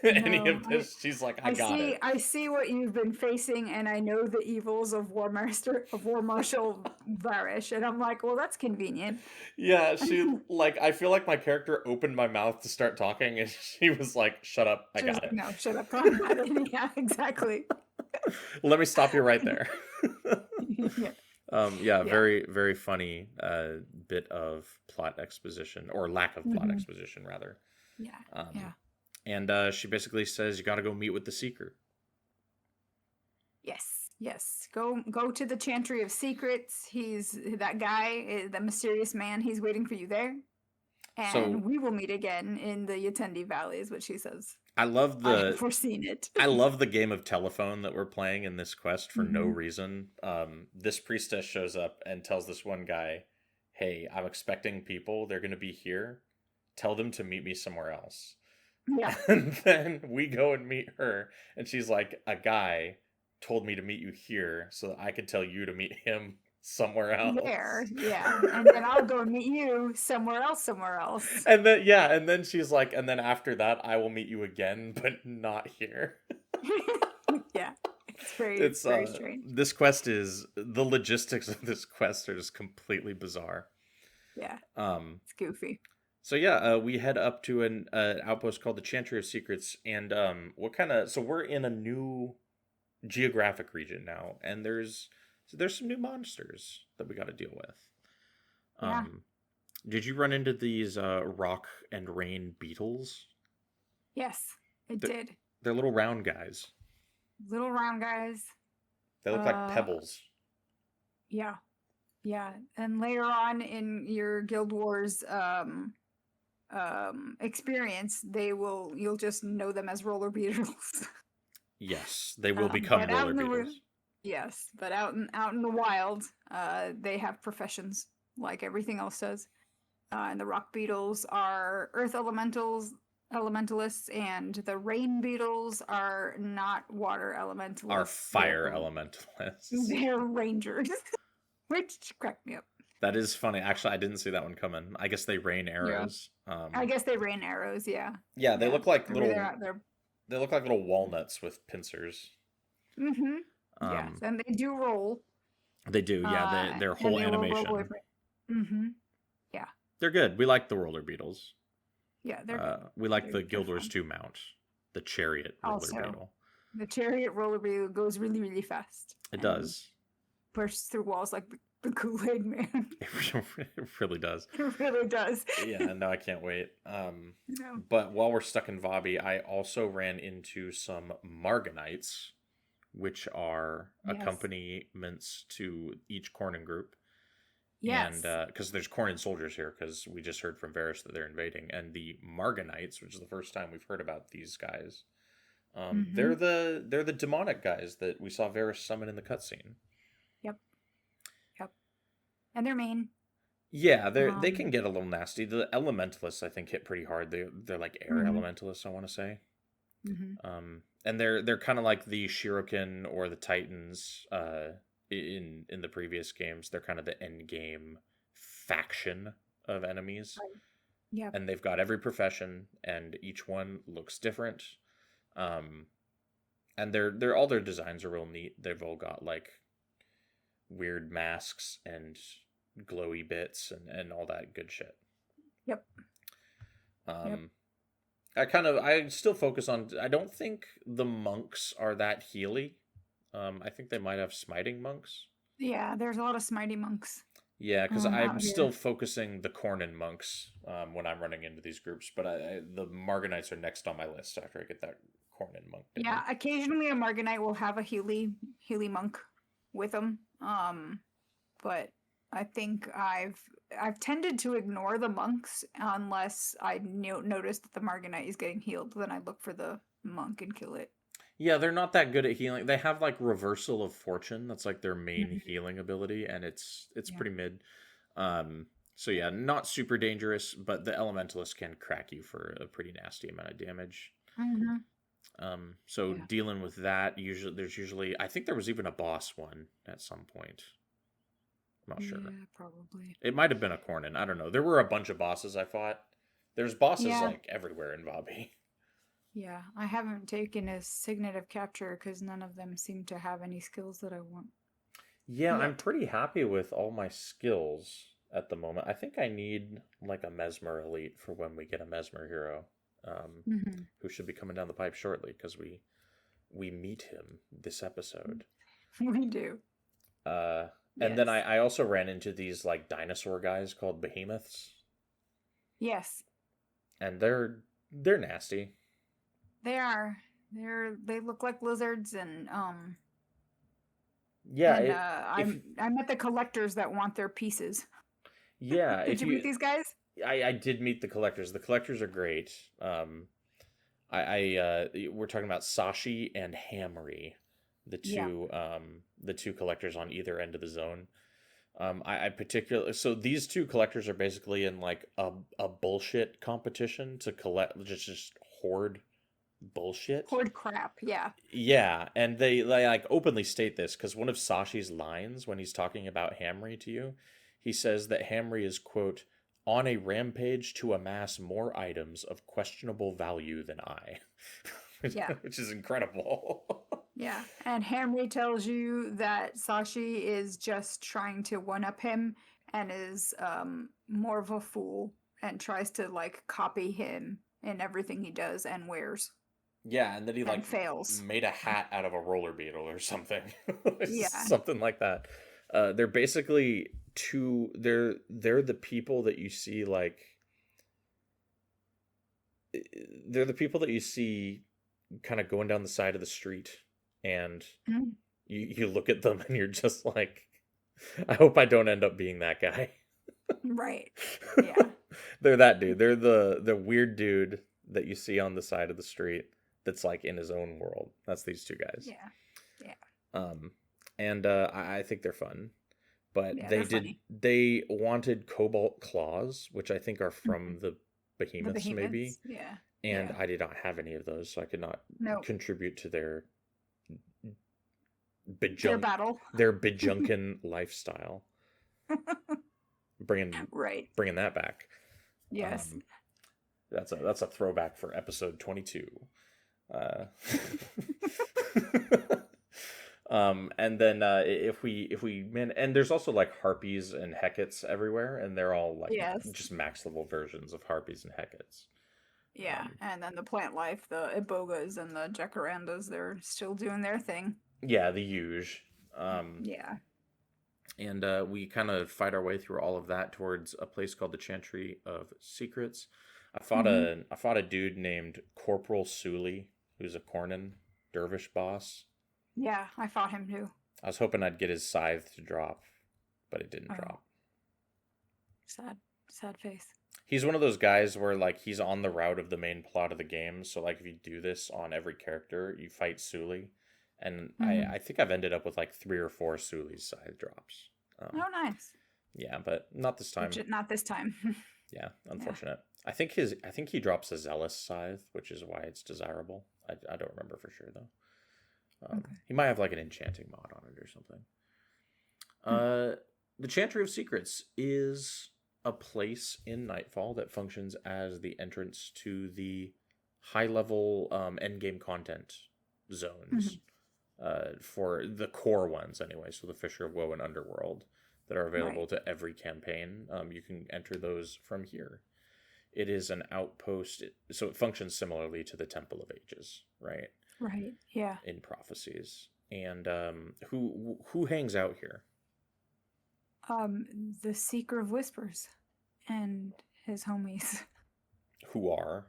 any of this. She's like, I got it. I see what you've been facing, and I know the evils of War Marshal Varesh, and I'm like, well, that's convenient. Yeah, she, like, I feel like my character opened my mouth to start talking, and she was like, shut up, I got it. No, shut up, I got it. Yeah, exactly. Let me stop you right there. Very, very funny bit of plot exposition, or lack of plot exposition, rather. Yeah. And she basically says you got to go meet with the Seeker. Yes. Go to the Chantry of Secrets. He's that guy, the mysterious man. He's waiting for you there. And we will meet again in the Yatendi Valley, is what she says. I have foreseen it. I love the game of telephone that we're playing in this quest for no reason. This priestess shows up and tells this one guy, hey, I'm expecting people. They're going to be here. Tell them to meet me somewhere else. Yeah. And then we go and meet her. And she's like, a guy told me to meet you here so that I could tell you to meet him somewhere else. There, yeah. And then I'll go and meet you somewhere else. And then she's like, and then after that I will meet you again, but not here. Yeah. It's very, It's very strange. this quest is the logistics of this quest are just completely bizarre. Yeah, Um, it's goofy. so yeah, we head up to an outpost called the Chantry of Secrets, and what kind of so we're in a new geographic region now, and there's some new monsters that we got to deal with. Yeah. Did you run into these rock and rain beetles? Yes, it They're, did. they're little round guys. Little round guys. They look like Uh, pebbles. yeah, yeah. And later on in your Guild Wars experience, you'll just know them as roller beetles. Yes, they will But become out roller in the beetles. yes, but out in the wild, they have professions like everything else does. And the rock beetles are earth elementalists, and the rain beetles are not water Are elementalists. fire elementalists. They're rangers, which cracked me up. That is funny. Actually, I didn't see that one coming. I guess they rain Yeah, arrows. I guess they rain arrows. Yeah, Yeah, they yeah. look like Maybe they're little. out there. They look like little walnuts with pincers. Mm-hmm. Yes, Um, and they do roll. they do. Yeah, their And whole they will roll away animation. from. Mm-hmm. Yeah, They're good. We like the roller beetles. yeah, they're good. We like the They're Guild Wars fun. 2 mount, the chariot roller Also, beetle. the chariot roller beetle goes really, really fast. It and does. Bursts through walls like the Kool-Aid Man. It really does. It really does. Yeah, no, I can't wait. No. But while we're stuck in Vabi, I also ran into some Morganites, which are Yes. accompaniments to each Cornin group. Yes. And because there's Cornin soldiers here, because we just heard from Varesh that they're invading, and the Morganites, which is the first time we've heard about these guys. They're the demonic guys that we saw Varesh summon in the cutscene. Yep. And they're mean. Yeah, they can get a little nasty. The elementalists, I think, hit pretty hard. They're like air elementalists, I want to say. And they're kind of like the Shuriken or the Titans in the previous games. They're kind of the end game faction of enemies. Right. Yeah. And they've got every profession, and each one looks different. And they're all their designs are real neat. They've all got like weird masks and glowy bits and all that good shit. Yep. I still focus on, I don't think the monks are that healy. I think they might have smiting monks. Yeah, there's a lot of smitey monks. Yeah, because I'm out still here. focusing the Cornin monks when I'm running into these groups, but the Morganites are next on my list after I get that Cornin monk. Yeah, occasionally a Morganite will have a Healy monk with them. But I think I've tended to ignore the monks unless I notice that the Morganite is getting healed. Then I look for the monk and kill it. Yeah, they're not that good at healing. They have like reversal of fortune. That's like their main healing ability, and it's pretty mid. So yeah, not super dangerous, but the elementalists can crack you for a pretty nasty amount of damage. So dealing with that, there's usually I think there was even a boss one at some point. I'm not sure. Yeah, probably. It might have been a Cornin. I don't know. There were a bunch of bosses I fought. There's bosses like everywhere in Vabi. Yeah, I haven't taken a Signet of Capture because none of them seem to have any skills that I want. Yeah, I'm pretty happy with all my skills at the moment. I think I need like a Mesmer Elite for when we get a Mesmer hero, who should be coming down the pipe shortly because we meet him this episode. We do. And then I also ran into these like dinosaur guys called behemoths. Yes. And they're nasty. They are. They look like lizards and Yeah. I met the collectors that want their pieces. Yeah. Did you meet these guys? I did meet the collectors. The collectors are great. We're talking about Sashi and Hamri, the two collectors on either end of the zone. I particularly so these two collectors are basically in like a bullshit competition to collect just hoard bullshit. Hoard crap, yeah. Yeah, and they like openly state this because one of Sashi's lines when he's talking about Hamri to you, he says that Hamri is, quote, on a rampage to amass more items of questionable value than I. Which is incredible. Yeah. And Henry tells you that Sashi is just trying to one-up him and is more of a fool and tries to like copy him in everything he does and wears Yeah, and then he and like fails. made a hat out of a roller beetle or something. Yeah. Something like that. They're basically two they're the people that you see like they're the people that you see kind of going down the side of the street and Mm. you look at them and you're just like I hope I don't end up being that guy. Right. Yeah. They're that dude. They're the weird dude that you see on the side of the street that's like in his own world. That's these two guys. Yeah. Yeah. Um, and I think they're fun, but Yeah, they're funny. they wanted cobalt claws, which I think are Mhm. from the The behemoths maybe, behemoths. Yeah. and Yeah. I did not have any of those, so I could not No. contribute to their Their battle. bejunkin lifestyle. Bringing Right. bringing that back. Yes. That's a throwback for episode 22. Uh, and then if we man, and there's also like harpies and hecates everywhere, and they're all like Yes. just max level versions of harpies and hecates. Yeah. And then the plant life, the ibogas and the jacarandas, they're still doing their thing. Yeah, the huge. Yeah. And we kind of fight our way through all of that towards a place called the Chantry of Secrets. Mhm. I fought a dude named Corporal Suli, who's a Cornan dervish boss. Yeah, I fought him too. I was hoping I'd get his scythe to drop, but it didn't Oh, drop. sad, sad face. He's one of those guys where like he's on the route of the main plot of the game. So like if you do this on every character, you fight Suli. And Mhm. I think I've ended up with like 3 or 4 Suli's scythe drops. Oh, nice. Yeah, but not this time. Not this time. Yeah, Yeah. unfortunate. I think he drops a zealous scythe, which is why it's desirable. I don't remember for sure though. Okay. He might have like an enchanting mod on it or something. Hmm. The Chantry of Secrets is a place in Nightfall that functions as the entrance to the high level endgame content zones. For the core ones anyway, so the Fisher of Woe and Underworld that are available Right. to every campaign. You can enter those from here. It is an outpost, so it functions similarly to the Temple of Ages, right? Right. Yeah. In prophecies. And who hangs out here? The Seeker of Whispers and his homies. Who are?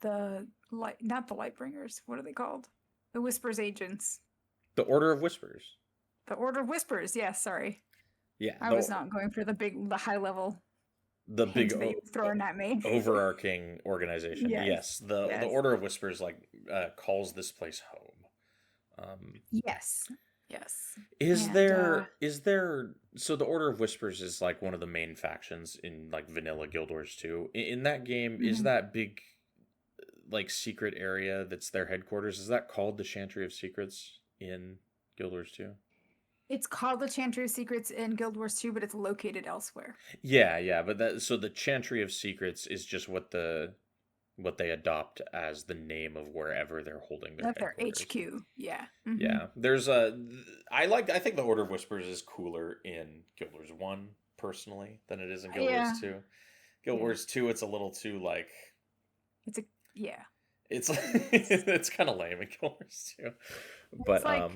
The light, not the Lightbringers. What are they called? The Whispers agents. The Order of Whispers. The Order of Whispers. Yes, sorry. Yeah, I was not going for the high level the big hint that you were throwing at me. overarching organization. Yes, the Yes. Order of Whispers like calls this place home. Yes. Yes. Is And, there so the Order of Whispers is like one of the main factions in like vanilla Guild Wars 2. In that game, is Mhm. that big like secret area that's their headquarters, is that called the Chantry of Secrets in Guild Wars 2? It's called the Chantry of Secrets in Guild Wars 2, but it's located elsewhere. Yeah, but that so the Chantry of Secrets is just what they adopt as the name of wherever they're holding their That's their headquarters. HQ. Yeah. Mhm. Yeah, there's I think the Order of Whispers is cooler in Guild Wars 1 personally than it is in Guild Yeah. Wars 2. Guild Yeah. Wars 2 it's a little too like Yeah. it's it's kind of lame in Guild Wars 2. But It's like,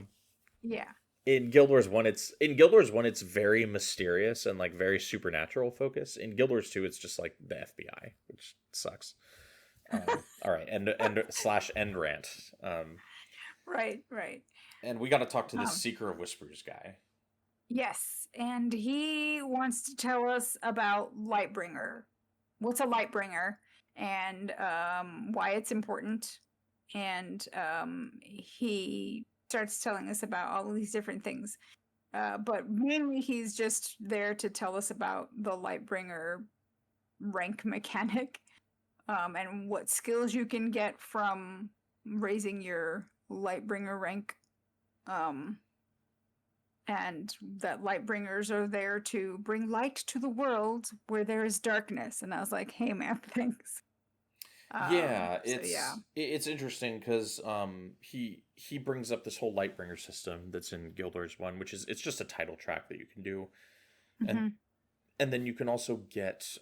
yeah. in Guild Wars 1 it's very mysterious and like very supernatural focus. In Guild Wars 2 it's just like the FBI, which sucks. All right, end rant. Right. And we got to talk to this Um, Seeker of Whispers guy. Yes, and he wants to tell us about Lightbringer. What's a Lightbringer, and why it's important. And he starts telling us about all of these different things. But mainly he's just there to tell us about the Lightbringer rank mechanic, and what skills you can get from raising your Lightbringer rank. And that Lightbringers are there to bring light to the world where there is darkness. And I was like, hey man, thanks. Yeah, So yeah. it's interesting because he brings up this whole Lightbringer system that's in Guild Wars 1, which is it's just a title track that you can do, and Hmm. and then you can also get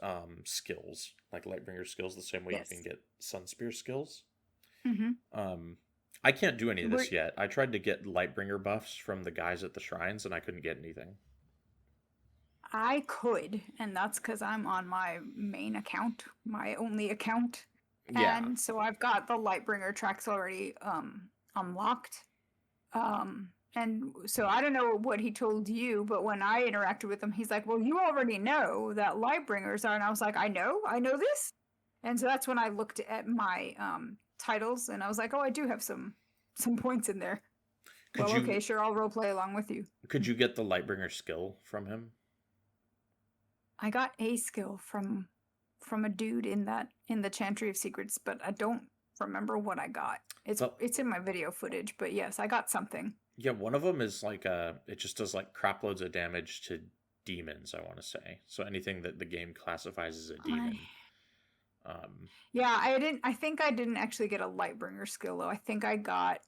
skills like Lightbringer skills the same way you can Yes. get Sun Spear skills. Hmm. Um, I can't do any of We're, this yet. I tried to get Lightbringer buffs from the guys at the shrines, and I couldn't get anything. I could, and that's because I'm on my main account, my only account. Yeah, And so I've got the Lightbringer tracks already unlocked. And so I don't know what he told you, but when I interacted with him, he's like, "Well, you already know that Lightbringers are," and I was like, I know this." And so that's when I looked at my titles, and I was like, "Oh, I do have some points in there." could Well, okay, you sure, I'll roleplay along with you. could you get the Lightbringer skill from him? I got a skill from a dude in the Chantry of Secrets, but I don't remember what I got. But It's in my video footage, but yes, I got something. yeah, one of them is like it just does like crap loads of damage to demons. I want to say so anything that the game classifies as a I demon. Um, Yeah, I didn't. I think I didn't actually get a Lightbringer skill though. I think I got.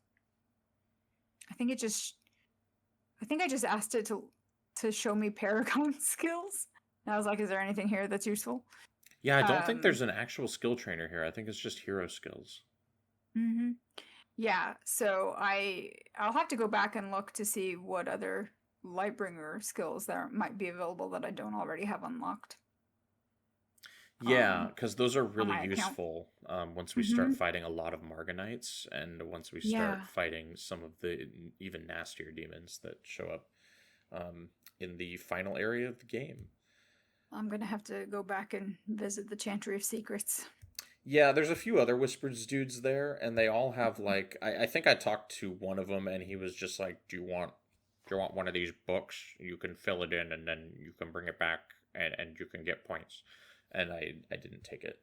I think it just. I think I just asked it to show me Paragon skills. And I was like, "Is there anything here that's useful?" yeah, I don't think Um. there's an actual skill trainer here. I think it's just hero skills. Hmm. Yeah. So I'll have to go back and look to see what other Lightbringer skills there might be available that I don't already have unlocked. Yeah, because those are On really my account. useful once we start Hmm. fighting a lot of Morganites and once we start Yeah. fighting some of the even nastier demons that show up in the final area of the game. I'm gonna have to go back and visit the Chantry of Secrets. Yeah, there's a few other Whispers dudes there, and they all have like I think I talked to one of them, and he was just like, do you want one of these books? You can fill it in, and then you can bring it back, and you can get points." And I didn't take it,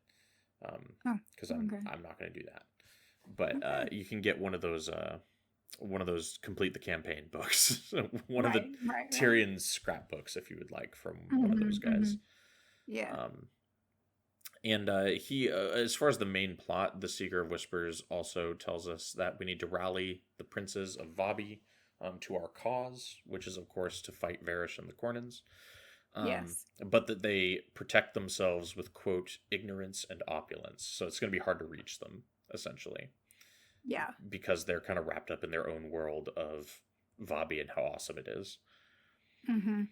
Oh, because okay. I'm not going to do that. But Okay. you can get one of those complete the campaign books, one of the Right, right, right. Tyrion's scrapbooks, if you would like, from one of those Hmm. Hmm. guys. Yeah. Um, and he, as far as the main plot, the Seeker of Whispers also tells us that we need to rally the princes of Vabi to our cause, which is, of course, to fight Varesh and the Cornins. Yes. But that they protect themselves with, quote, ignorance and opulence. So it's going to be hard to reach them, essentially, Yeah. because they're kind of wrapped up in their own world of Vabi and how awesome it is. Hmm.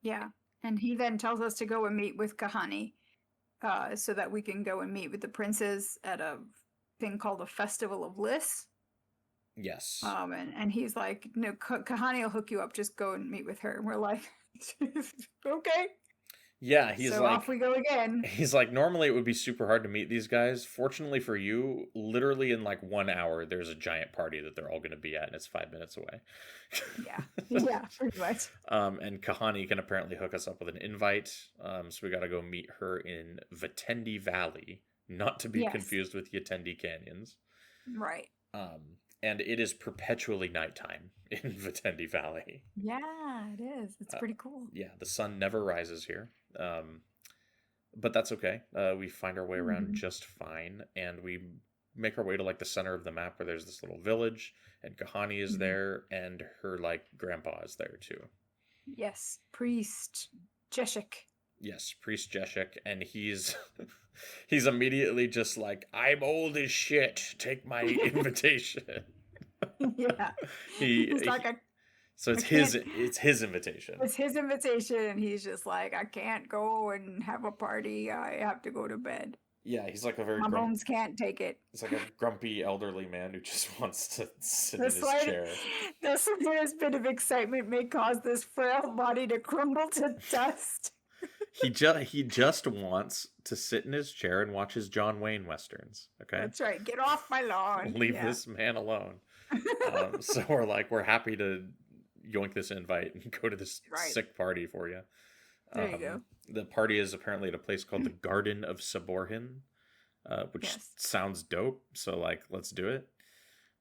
Yeah. And he then tells us to go and meet with Kahani, so that we can go and meet with the princes at a thing called a Festival of Liss. Yes. And he's like, "No, Kahani will hook you up. Just go and meet with her." And we're like, "Okay." Yeah, So off we go again. he's like, normally it would be super hard to meet these guys. Fortunately for you, literally in like 1 hour, there's a giant party that they're all going to be at, and it's 5 minutes away. Yeah. Yeah. Pretty much. And Kahani can apparently hook us up with an invite. So we got to go meet her in Vatendi Valley, not to be Yes. confused with Yatendi Canyons. Right. And it is perpetually nighttime in Vatendi Valley. Yeah, it is. It's Uh, pretty cool. yeah, the sun never rises here. But that's okay. We find our way around Hmm. just fine, and we make our way to like the center of the map where there's this little village, and Kahani is Hmm. there, and her like grandpa is there too. Yes. Priest Jeshik. Yes, Priest Jeshik, and he's he's immediately just like, "I'm old as shit. Take my invitation." Yeah. he, He's like, he so I can't. it's his invitation. It's his invitation, and he's just like, "I can't go and have a party. I have to go to bed. Yeah, he's like a very My bones can't take it." it's like a grumpy elderly man who just wants to sit The in his slight, chair. the slightest bit of excitement may cause this frail body to crumble to dust. He just wants to sit in his chair and watch his John Wayne westerns. Okay, That's right. Get off my lawn. leave Yeah. this man alone. So we're happy to yoink this invite and go to this Right. sick party for you. There you go. The party is apparently at a place called the Garden of Saborhin, which Yes. sounds dope. So like, let's do it.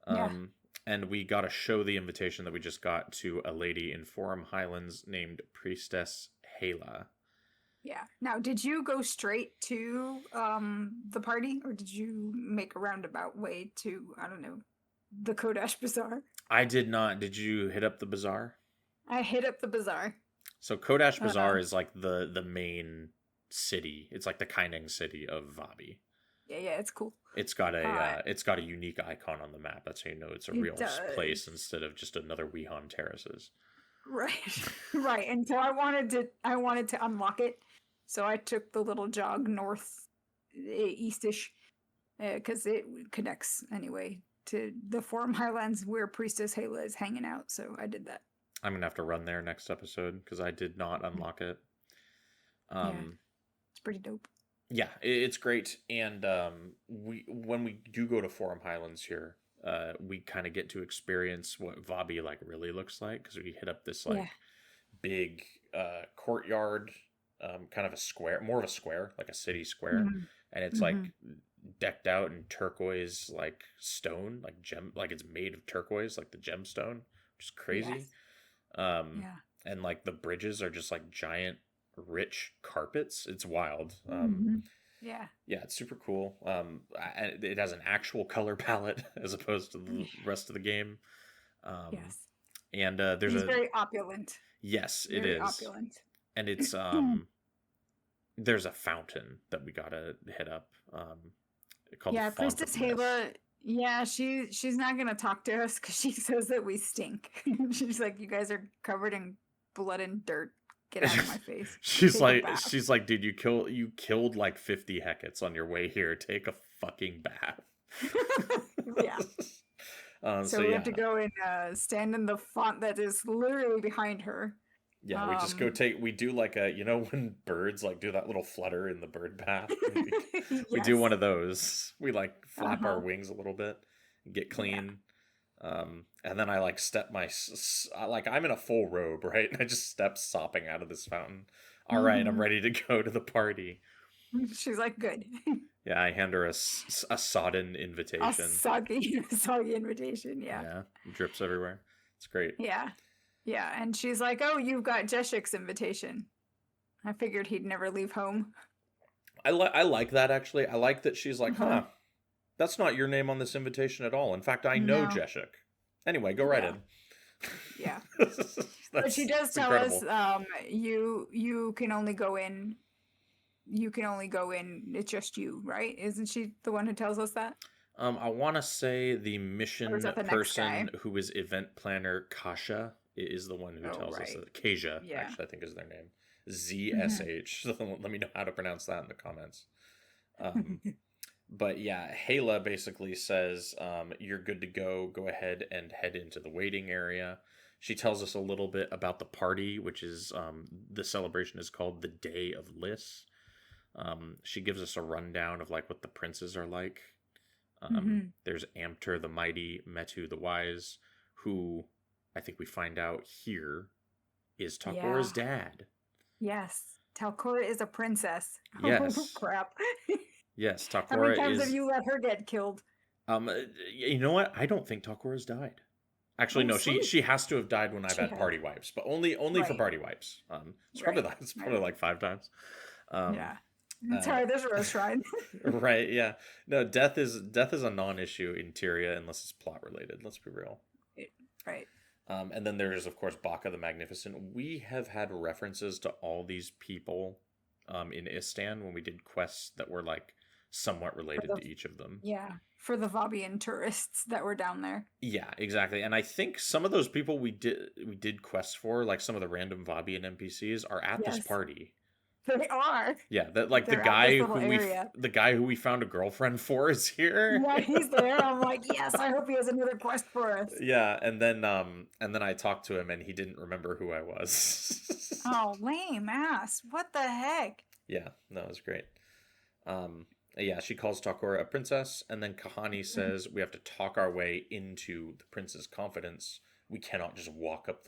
Yeah. And we got to show the invitation that we just got to a lady in Forum Highlands named Priestess Hala. Yeah. Now, did you go straight to the party, or did you make a roundabout way to, I don't know, the Kodash Bazaar? I did not. Did you hit up the bazaar? I hit up the bazaar. So Kodash Uh, Bazaar is like the main city. It's like the Kaineng city of Vabi. yeah, it's cool. It's got a unique icon on the map. That's how you know it's a It real does. place instead of just another Wehan Terraces. Right. Right. And so I wanted to unlock it. So I took the little jog north eastish because it connects anyway to the Forum Highlands where Priestess Hala is hanging out. So I did that. I'm gonna have to run there next episode because I did not unlock it. Yeah, Um, it's pretty dope. yeah, it's great, and we when we do go to Forum Highlands here, we kind of get to experience what Vabi like really looks like because we hit up this Yeah. like big courtyard, kind of a square, more of a square, like a city square, Mhm. and it's like Mhm. decked out in turquoise like stone, like gem, like it's made of turquoise, like the gemstone, which is crazy. Yes. Um, Yeah. and like the bridges are just like giant, rich carpets. It's wild. Mhm. Yeah. Yeah, it's super cool. And it has an actual color palette as opposed to the rest of the game. Um, Yes. and there's He's a very opulent. yes, it Very is, opulent. and it's there's a fountain that we gotta hit up. Called the Yeah, Font of Priestess Mist. Hala. Yeah, she's not gonna talk to us because she says that we stink. She's like, you guys are covered in blood and dirt. Get out of my face. Take a bath. she's like, dude, you killed like 50 Hecates on your way here. Take a fucking bath. Yeah. So So we yeah, have to go and stand in the font that is literally behind her. yeah, we just go we do like a, you know, when birds like do that little flutter in the bird bath. We do Yes. one of those. We like flap our Uh-huh. wings a little bit, get Yeah. clean. And then I like step like I'm in a full robe, right? And I just step sopping out of this fountain. All right, I'm Mhm. ready to go to the party. She's like, good. Yeah, I hand her a sodden A invitation. soggy invitation. Yeah. Yeah, drips everywhere. It's great. Yeah. Yeah. And she's like, oh, you've got Jeshik's invitation. I figured he'd never leave home. I like that actually. I like that she's like, Uh-huh. huh, that's not your name on this invitation at all. In fact, I know No. Jeshik. Anyway, go right Yeah. in. Yeah. But she That's does tell incredible. us, you can only go in. You can only go in. It's just you, right? Isn't she the one who tells us that? I want to say the Or is mission that the next guy? person who is event planner Kasha is the one who Oh, tells us right. that. Kasia, Yeah. actually, I think is their name. Mhm. ZSH. So let me know how to pronounce that in the comments. But yeah, Hala basically says, you're good to go. Go ahead and head into the waiting area. She tells us a little bit about the party, which is the celebration is called the Day of Liss. She gives us a rundown of like what the princes are like. Mhm. There's Amter the Mighty, Metu the Wise, who I think we find out here is Takora's Yeah. dad. Yes. Talcora is a princess. Oh, Yes. crap. Yes, How many Takora times have is. you let her get killed? You know what? I don't think Takora's died. Actually, Oh, no. sweet. She has to have died when I've She had has. party wipes, but only for Right. party wipes. It's Right. probably like 5 times. Yeah. It's Uh, her. There's a rose shrine. right. Yeah. No. Death is a non-issue in Tyria unless it's plot related. Let's be real. Right. And then there's of course Baka the Magnificent. We have had references to all these people in Istan when we did quests that were like somewhat related to each of them. Yeah. For the Vabian tourists that were down there. Yeah, exactly. And I think some of those people we did quests for, like some of the random Vabian NPCs, are at this Yes. party. They are. Yeah, that like They're at this little area. the guy who we found a girlfriend for is here. Yeah, he's there. I'm like, yes, I hope he has another quest for us. Yeah, and then I talked to him and he didn't remember who I was. Oh, lame ass. What the heck? Yeah, no, it was great. Yeah, she calls Takora a princess, and then Kahani says we have to talk our way into the prince's confidence. We cannot just walk up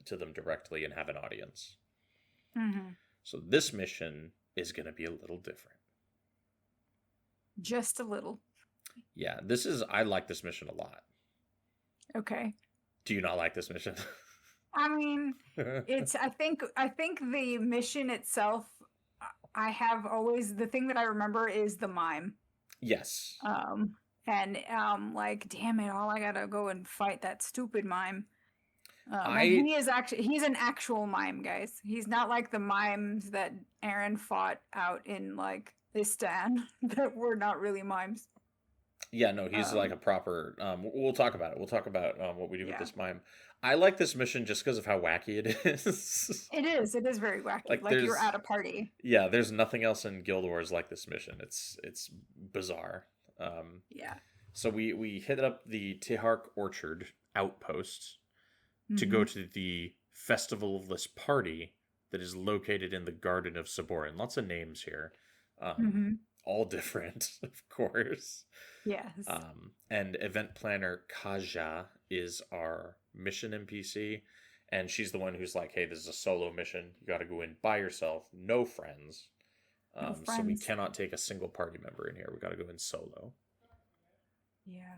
to them directly and have an audience. Mm-hmm. So this mission is going to be a little different. Just a little. Yeah, I like this mission a lot. Okay. Do you not like this mission? I mean, I think the mission itself, I have always the thing that I remember is the mime. Yes. And like, damn it, all I gotta go and fight that stupid mime. And I he's an actual mime, guys. He's not like the mimes that Aaron fought out in like Istan that were not really mimes. Yeah, no, he's like Um, a proper. We'll talk about it. We'll talk about what we do with yeah, this mime. I like this mission just because of how wacky it is. it is. It is very wacky. Like Like you're there's at a party. yeah, there's nothing else in Guild Wars like this mission. It's bizarre. Um, Yeah. so we hit up the Tihark Orchard outpost to go Mm-hmm. to the Festival-less party that is located in the Garden of Saborin. Lots of names here. Mm-hmm. All different, of course. Yes. And event planner Kaja is our mission NPC, and she's the one who's like, "Hey, this is a solo mission. You got to go in by yourself, no friends. No So we friends. cannot take a single party member in here. We got to go in solo." Yeah.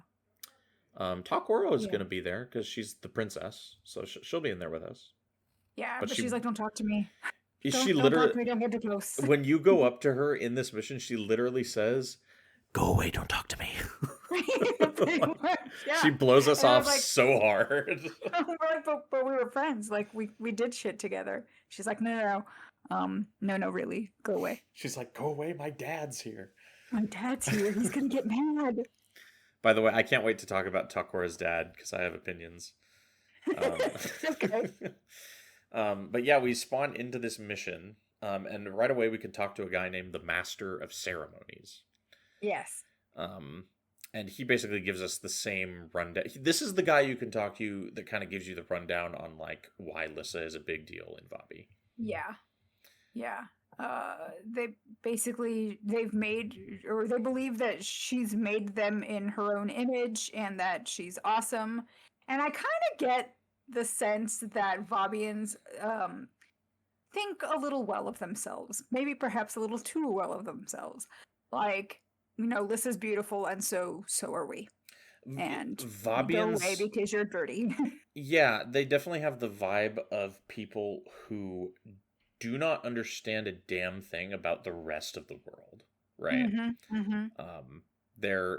Takoro is Yeah. going to be there because she's the princess, so she'll be in there with us. Yeah, But but she she's like, don't talk to me. is Don't she talk literally to me. Don't get too close. when you go up to her in this mission, she literally says, "Go away, don't talk to me." Pretty much, yeah. She blows us And I off was like, so hard. we're like, but we were friends. Like we did shit together. She's like, no, really, go away. She's like, "Go away, my dad's here." My dad's here. He's gonna get mad. By the way, I can't wait to talk about Takura's dad because I have opinions. Okay. But yeah, we spawn into this mission, and right away we can talk to a guy named the Master of Ceremonies. Yes. And he basically gives us the same rundown. This is the guy you can talk to that kind of gives you the rundown on like why Lissa is a big deal in Vabi. Yeah. Yeah. They've made, or they believe that she's made them in her own image and that she's awesome. And I kind of get the sense that Vabians think a little well of themselves, maybe perhaps a little too well of themselves. Like, Lissa's beautiful, and so are we. And go Vabians, away because you're dirty. yeah, they definitely have the vibe of people who do not understand a damn thing about the rest of the world, right? Mm-hmm, mm-hmm.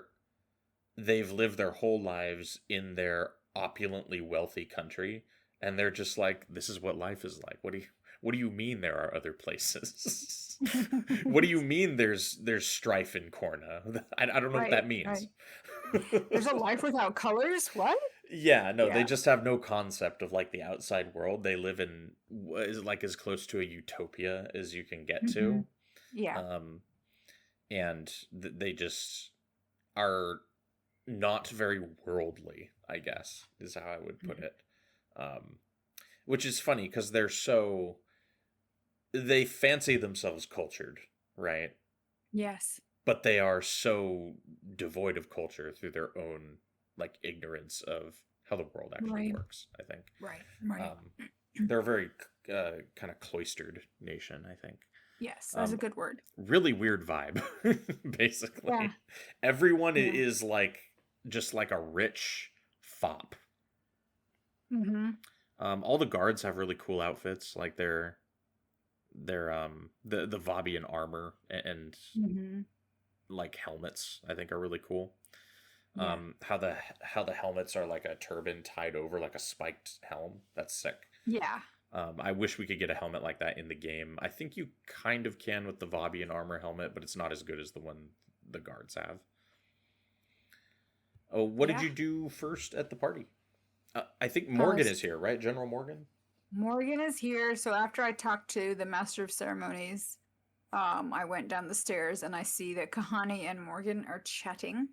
They've lived their whole lives in their opulently wealthy country, and they're just like, this is what life is like. What do you mean there are other places? What do you mean there's strife in Korna? I don't know what that means. Right. There's a life without colors? What? Yeah, no, they Yeah. just have no concept of like the outside world. They live in what is like as close to a utopia as you can get to. Yeah. And they just are not very worldly, I guess, is how I would put it. Which is funny because they fancy themselves cultured, right? Yes. But they are so devoid of culture through their own like ignorance of how the world actually Right. works, I think. Right. They're a very kind of cloistered nation, I think. Yes, that's a good word. Really weird vibe, basically. Yeah. Everyone Yeah. is like just like a rich fop. Mm-hmm. All the guards have really cool outfits, like the Vabian armor and Mm-hmm. like helmets, I think are really cool. Yeah. How the helmets are like a turban tied over like a spiked helm. That's sick. Yeah. I wish we could get a helmet like that in the game. I think you kind of can with the Vabian armor helmet, but it's not as good as the one the guards have. Oh, what did Yeah. you do first at the party? I think Morgahn is here, right? General Morgahn? Morgahn is here. So after I talked to the Master of Ceremonies, I went down the stairs and I see that Kahani and Morgahn are chatting.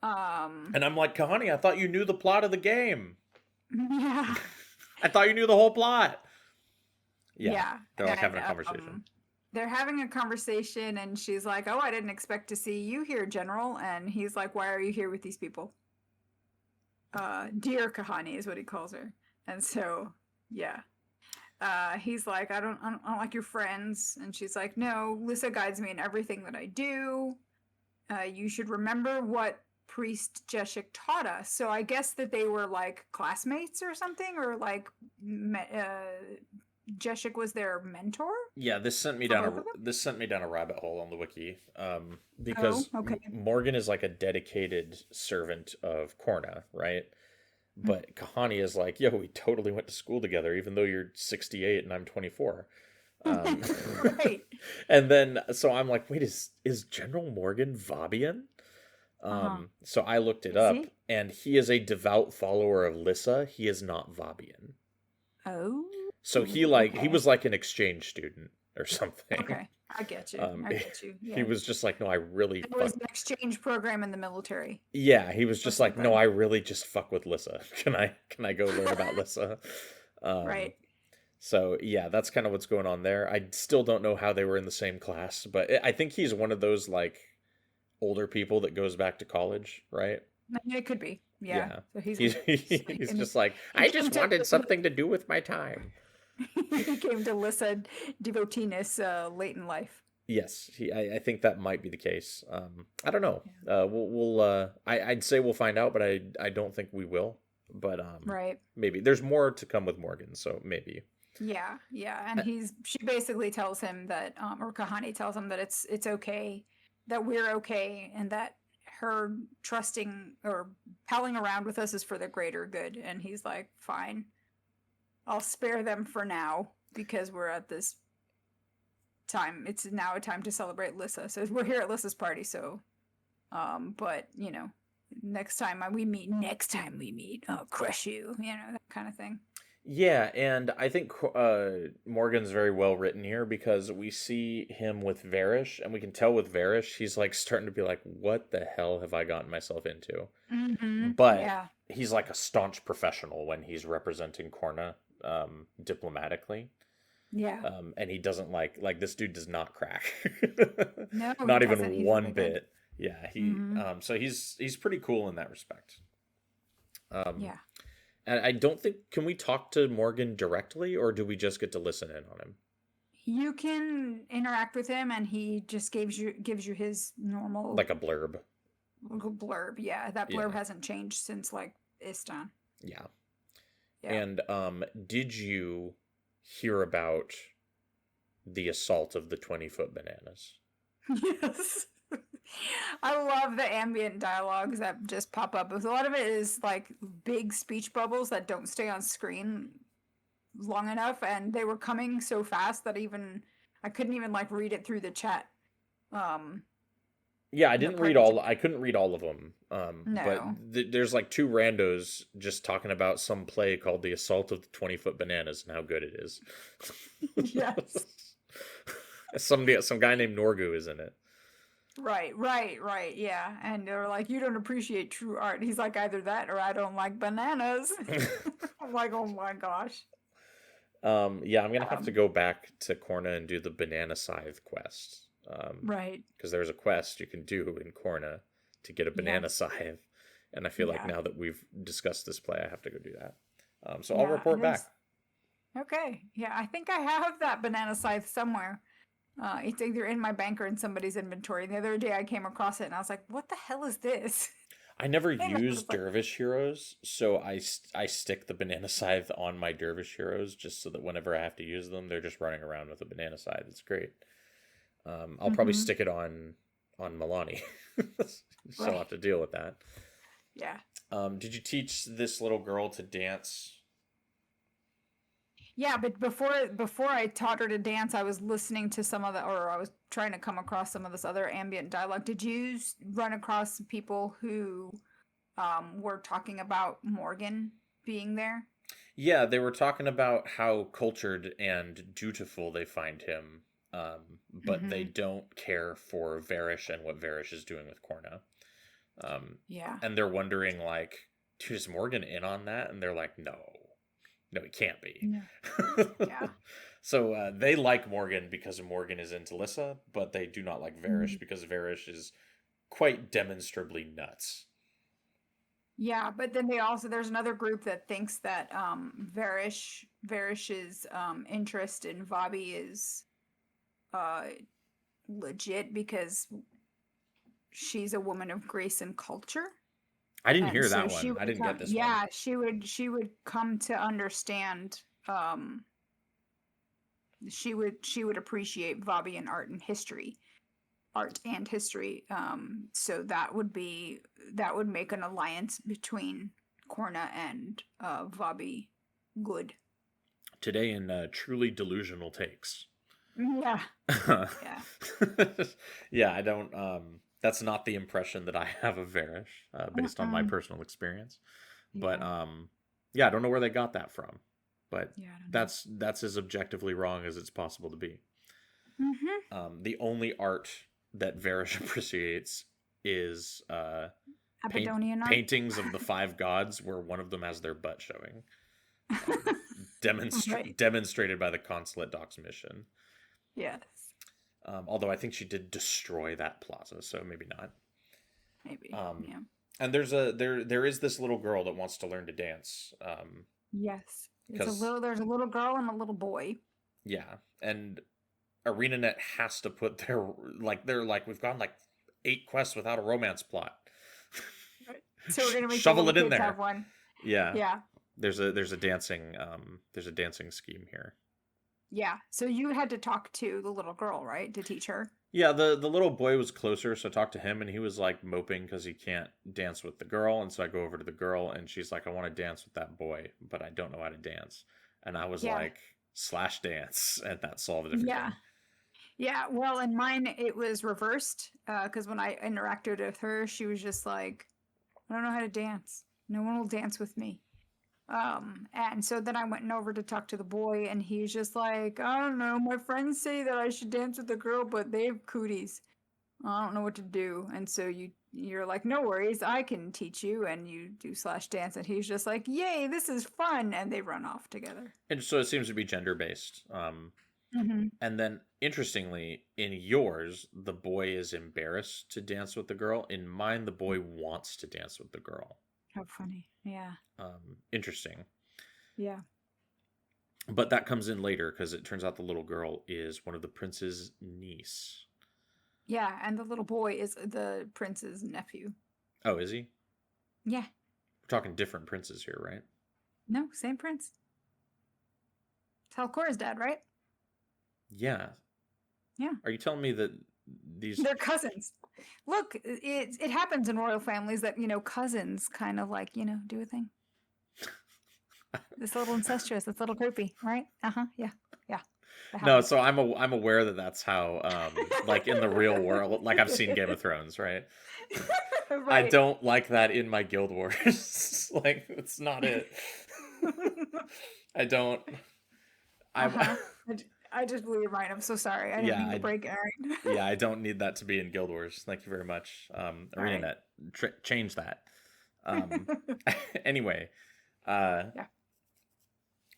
And I'm like, Kahani, I thought you knew the plot of the game. Yeah. I thought you knew the whole plot. Yeah. Yeah. They're like And, having a conversation. they're having a conversation, and she's like, "Oh, I didn't expect to see you here, General." And he's like, "Why are you here with these people?" Dear Kahani is what he calls her. And so, yeah. He's like, I don't like your friends. And she's like, no, Lissa guides me in everything that I do. You should remember what Priest Jeshik taught us. So I guess that they were like classmates or something, or like Jeshik was their mentor Yeah, for both of them. this sent me down a rabbit hole on the wiki. Oh, Because okay. Morgan is like a dedicated servant of Korna, right? But Kahani is like, yo, we totally went to school together, even though you're 68 and I'm 24. Um, Right. and then so I'm like, wait, is General Morgan Vabian? Uh-huh. So I looked it Is up, he? and he is a devout follower of Lissa. He is not Vabian. Oh, So he okay. was like an exchange student or something. Okay. I get you. Um, I get you. he Yeah. was just like, no, I really There was an exchange program in the military Yeah, he was or just like, no, something. I really just fuck with Lissa. Can I go learn about Lissa? Um, Right. so yeah, that's kind of what's going on there. I still don't know how they were in the same class, but I think he's one of those like older people that goes back to college, right? I mean, it could be. Yeah. Yeah. So he's He's he's and just like, he I came just to wanted something to do with my time. he came to Lissa devoteeness late in life. Yes, I think that might be the case. I don't know. Yeah. I'd say we'll find out, but I don't think we will. But Right. maybe there's more to come with Morgan, so maybe. Yeah, yeah, and Uh, she basically tells him that, or Kahani tells him that it's okay, that we're okay, and that her trusting or palling around with us is for the greater good. And he's like, fine, I'll spare them for now because we're at this time. It's now a time to celebrate Lissa. So we're here at Lissa's party. So, but next time we meet, I'll crush you. That kind of thing. yeah, and I think Morgan's very well written here because we see him with Varesh, and we can tell with Varesh he's like starting to be like, what the hell have I gotten myself into? Mm-hmm. But Yeah. he's like a staunch professional when he's representing Korna diplomatically. Yeah. And he doesn't like this dude does not crack. No, he Not doesn't. even He's one really good. bit. Yeah, Mm-hmm. so he's pretty cool in that respect. Um Yeah. and I don't think, can we talk to Morgan directly, or do we just get to listen in on him? You can interact with him, and he just gives you his normal Like a blurb. little blurb. Yeah, that blurb Yeah. hasn't changed since like Istan. Yeah. Yeah. And did you hear about the assault of the 20-foot bananas? Yes. I love the ambient dialogues that just pop up. A lot of it is like big speech bubbles that don't stay on screen long enough, and they were coming so fast that I couldn't even like read it through the chat. Um, Yeah, Pardon me. I couldn't read all of them. But No. there's like two randos just talking about some play called The Assault of the 20-foot Bananas and how good it is. Yes. Some guy named Norgu is in it. Right. Yeah. And they're like, you don't appreciate true art. He's like, either that or I don't like bananas. I'm like, oh my gosh. Yeah, I'm gonna have to Um, go back to Korna and do the banana scythe quest. right. Because there's a quest you can do in Korna to get a banana Yes. scythe, and I feel like Yeah. now that we've discussed this play, I have to go do that. So I'll Yeah. report back. Okay. Yeah. I think I have that banana scythe somewhere. It's either in my bank or in somebody's inventory. The other day I came across it and I was like, what the hell is this? I never And I use was like, dervish heroes, so I stick the banana scythe on my dervish heroes just so that whenever I have to use them, they're just running around with a banana scythe. It's great. I'll probably mm-hmm. stick it on Milani, so I'll Right. have to deal with that. Yeah. Did you teach this little girl to dance? Yeah, but before I taught her to dance, I was listening to or I was trying to come across some of this other ambient dialogue. Did you run across people who were talking about Morgan being there? Yeah, they were talking about how cultured and dutiful they find him, but they Mm-hmm. don't care for Varesh and what Varesh is doing with Korna. Yeah. And they're wondering, like, dude, is Morgan in on that? And they're like, no, he can't be. Yeah. Yeah. So they like Morgan because Morgan is into Lissa, but they do not like Varesh Mhm. because Varesh is quite demonstrably nuts. Yeah, but then there's another group that thinks that Varish's interest in Vabi is uh legit because she's a woman of grace and culture. I didn't And hear so that one. I didn't get this one. yeah, she would come to understand she would appreciate Vabi and art and history. So that would make an alliance between Korna and Vabi good. Today in truly delusional takes. Yeah. Yeah. Yeah, I don't that's not the impression that I have of Varesh, based on my personal experience. But yeah, I don't know where they got that from. But that's as objectively wrong as it's possible to be. Mm-hmm. The only art that Varesh appreciates is paintings of the 5 gods where one of them has their butt showing. Demonstrated by the consulate doc's mission. Yes. Although I think she did destroy that plaza, so maybe not. Maybe. Yeah. And there is this little girl that wants to learn to dance. Yes. There's a little girl and a little boy. Yeah. And ArenaNet has to put they're like, we've gone like 8 quests without a romance plot. So we're gonna make shovel it in there. Have one. Yeah. Yeah. There's a dancing scheme here. Yeah. So you had to talk to the little girl, right, to teach her? Yeah, the little boy was closer, so I talked to him, and he was like moping because he can't dance with the girl, and so I go over to the girl, and she's like, I want to dance with that boy, but I don't know how to dance. And I was like, / dance, and that solved everything. Yeah, well, in mine, it was reversed, because when I interacted with her, she was just like, I don't know how to dance. No one will dance with me. And so then I went over to talk to the boy, and he's just like, I don't know, my friends say that I should dance with the girl, but they have cooties. I don't know what to do. And so you're like, no worries, I can teach you, and you do / dance, and he's just like, yay, this is fun, and they run off together. And so it seems to be gender-based. And then, interestingly, in yours, the boy is embarrassed to dance with the girl. In mine, the boy wants to dance with the girl. How funny. Yeah. Interesting. Yeah. But that comes in later because it turns out the little girl is one of the prince's niece. Yeah, and the little boy is the prince's nephew. Oh, is he? Yeah. We're talking different princes here, right? No, same prince. It's Halcora's dad, right? Yeah. Yeah. Are you telling me that they're cousins? Look, it happens in royal families that, cousins kind of like, do a thing. It's a little incestuous. It's a little creepy, right? Yeah. No, so I'm aware that that's how, like in the real world, like I've seen Game of Thrones, right? Right. I don't like that in my Guild Wars. Like, it's not it. I don't. I just blew your mind. I'm so sorry. I didn't mean to break it. Right? Yeah, I don't need that to be in Guild Wars. Thank you very much. ArenaNet, change that. Anyway. Yeah.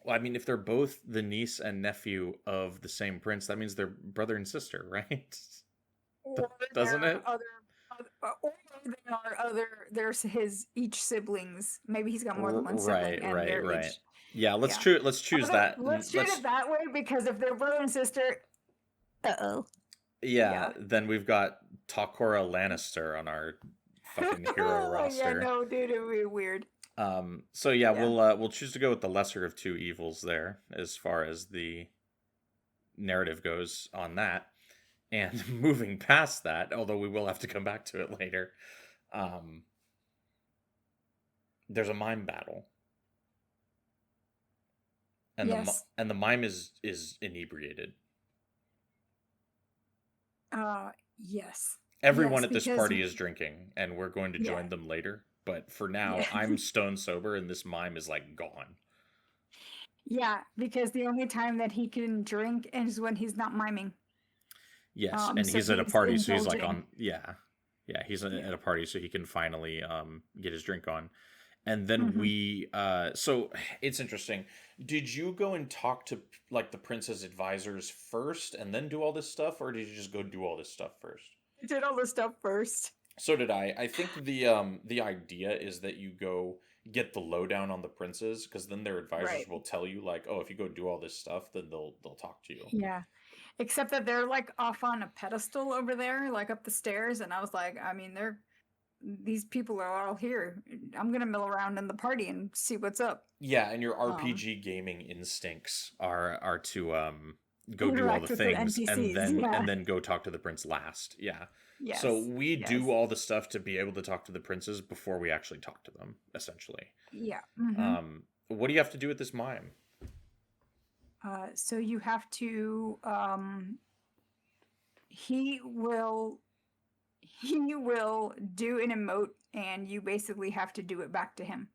Well, I mean, if they're both the niece and nephew of the same prince, that means they're brother and sister, right? Doesn't it? Or they are there's his each siblings. Maybe he's got more than one sibling. Right. Yeah, let's choose that. Let's choose it that way, because if they're brother and sister, Yeah, then we've got Takora Lannister on our fucking hero roster. Yeah, no, dude, it would be weird. So yeah, we'll choose to go with the lesser of two evils there as far as the narrative goes on that. And moving past that, although we will have to come back to it later, there's a mime battle. And the mime is inebriated. Yes. Everyone at this party is drinking, and we're going to join them later. But for now, I'm stone sober, and this mime is like gone. Yeah, because the only time that he can drink is when he's not miming. Yes, and so he's at a party, so he's like on. Yeah, he's at a party, so he can finally get his drink on. And then so it's interesting. Did you go and talk to like the prince's advisors first and then do all this stuff, or did you just go do all this stuff first? I did all this stuff first. So did I. I think the idea is that you go get the lowdown on the princes, because then their advisors will tell you like, oh, if you go do all this stuff, then they'll talk to you. Yeah. Except that they're like off on a pedestal over there, like up the stairs, and I was like, I mean, these people are all here. I'm gonna mill around in the party and see what's up. Yeah, and your RPG gaming instincts are to go do all the Interact with the things, and NPCs. Yeah. then go talk to the prince last. Yeah. Yes. So we Yes. do all the stuff to be able to talk to the princes before we actually talk to them, essentially. Yeah. What do you have to do with this mime? So you have to. He will do an emote, and you basically have to do it back to him.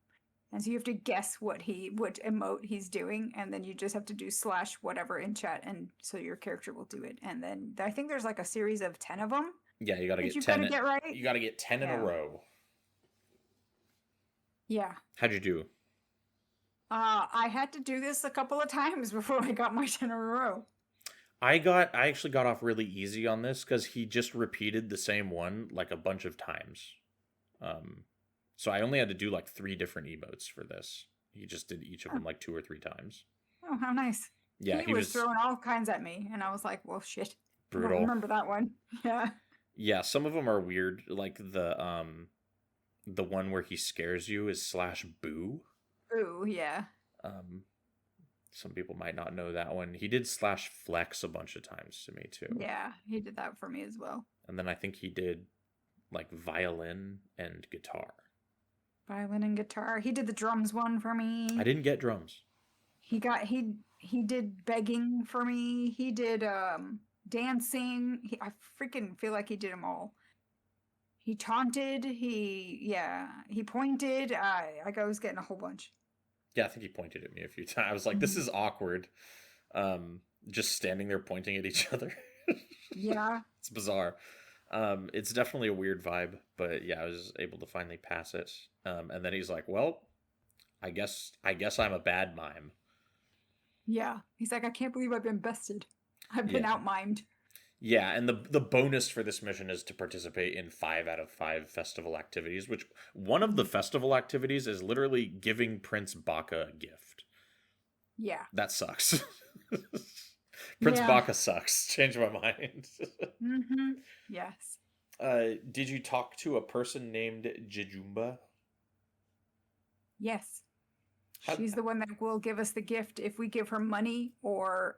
And so you have to guess what emote he's doing, and then you just have to do / whatever in chat, and so your character will do it. And then I think there's like a series of 10 of them. Yeah, you got to get 10. Gotta get right. You got to get 10 in a row. Yeah. How'd you do? I had to do this a couple of times before I got my 10 in a row. I actually got off really easy on this because he just repeated the same one like a bunch of times. So I only had to do like 3 different emotes for this. He just did each of them like 2 or 3 times. Oh, how nice. Yeah, he was throwing all kinds at me, and I was like, well, shit. Brutal. I don't remember that one. Yeah. Yeah, some of them are weird. Like the one where he scares you is /boo. Ooh, yeah. Some people might not know that one. He did /flex a bunch of times to me too. Yeah, he did that for me as well. And then I think he did like violin and guitar. Violin and guitar. He did the drums one for me. I didn't get drums. He did begging for me. He did dancing. I freaking feel like he did them all. He taunted. He pointed. I was getting a whole bunch. Yeah, I think he pointed at me a few times. I was like, this is awkward. Just standing there pointing at each other. Yeah. It's bizarre. It's definitely a weird vibe, but yeah, I was able to finally pass it. And then he's like, well, I guess I'm a bad mime. Yeah. He's like, I can't believe I've been bested. I've been out-mimed. Yeah, and the bonus for this mission is to participate in 5 out of 5 festival activities, which one of the festival activities is literally giving Prince Baka a gift. Yeah. That sucks. Prince Baka sucks. Changed my mind. Yes. Did you talk to a person named Jijumba? Yes. She's the one that will give us the gift if we give her money, or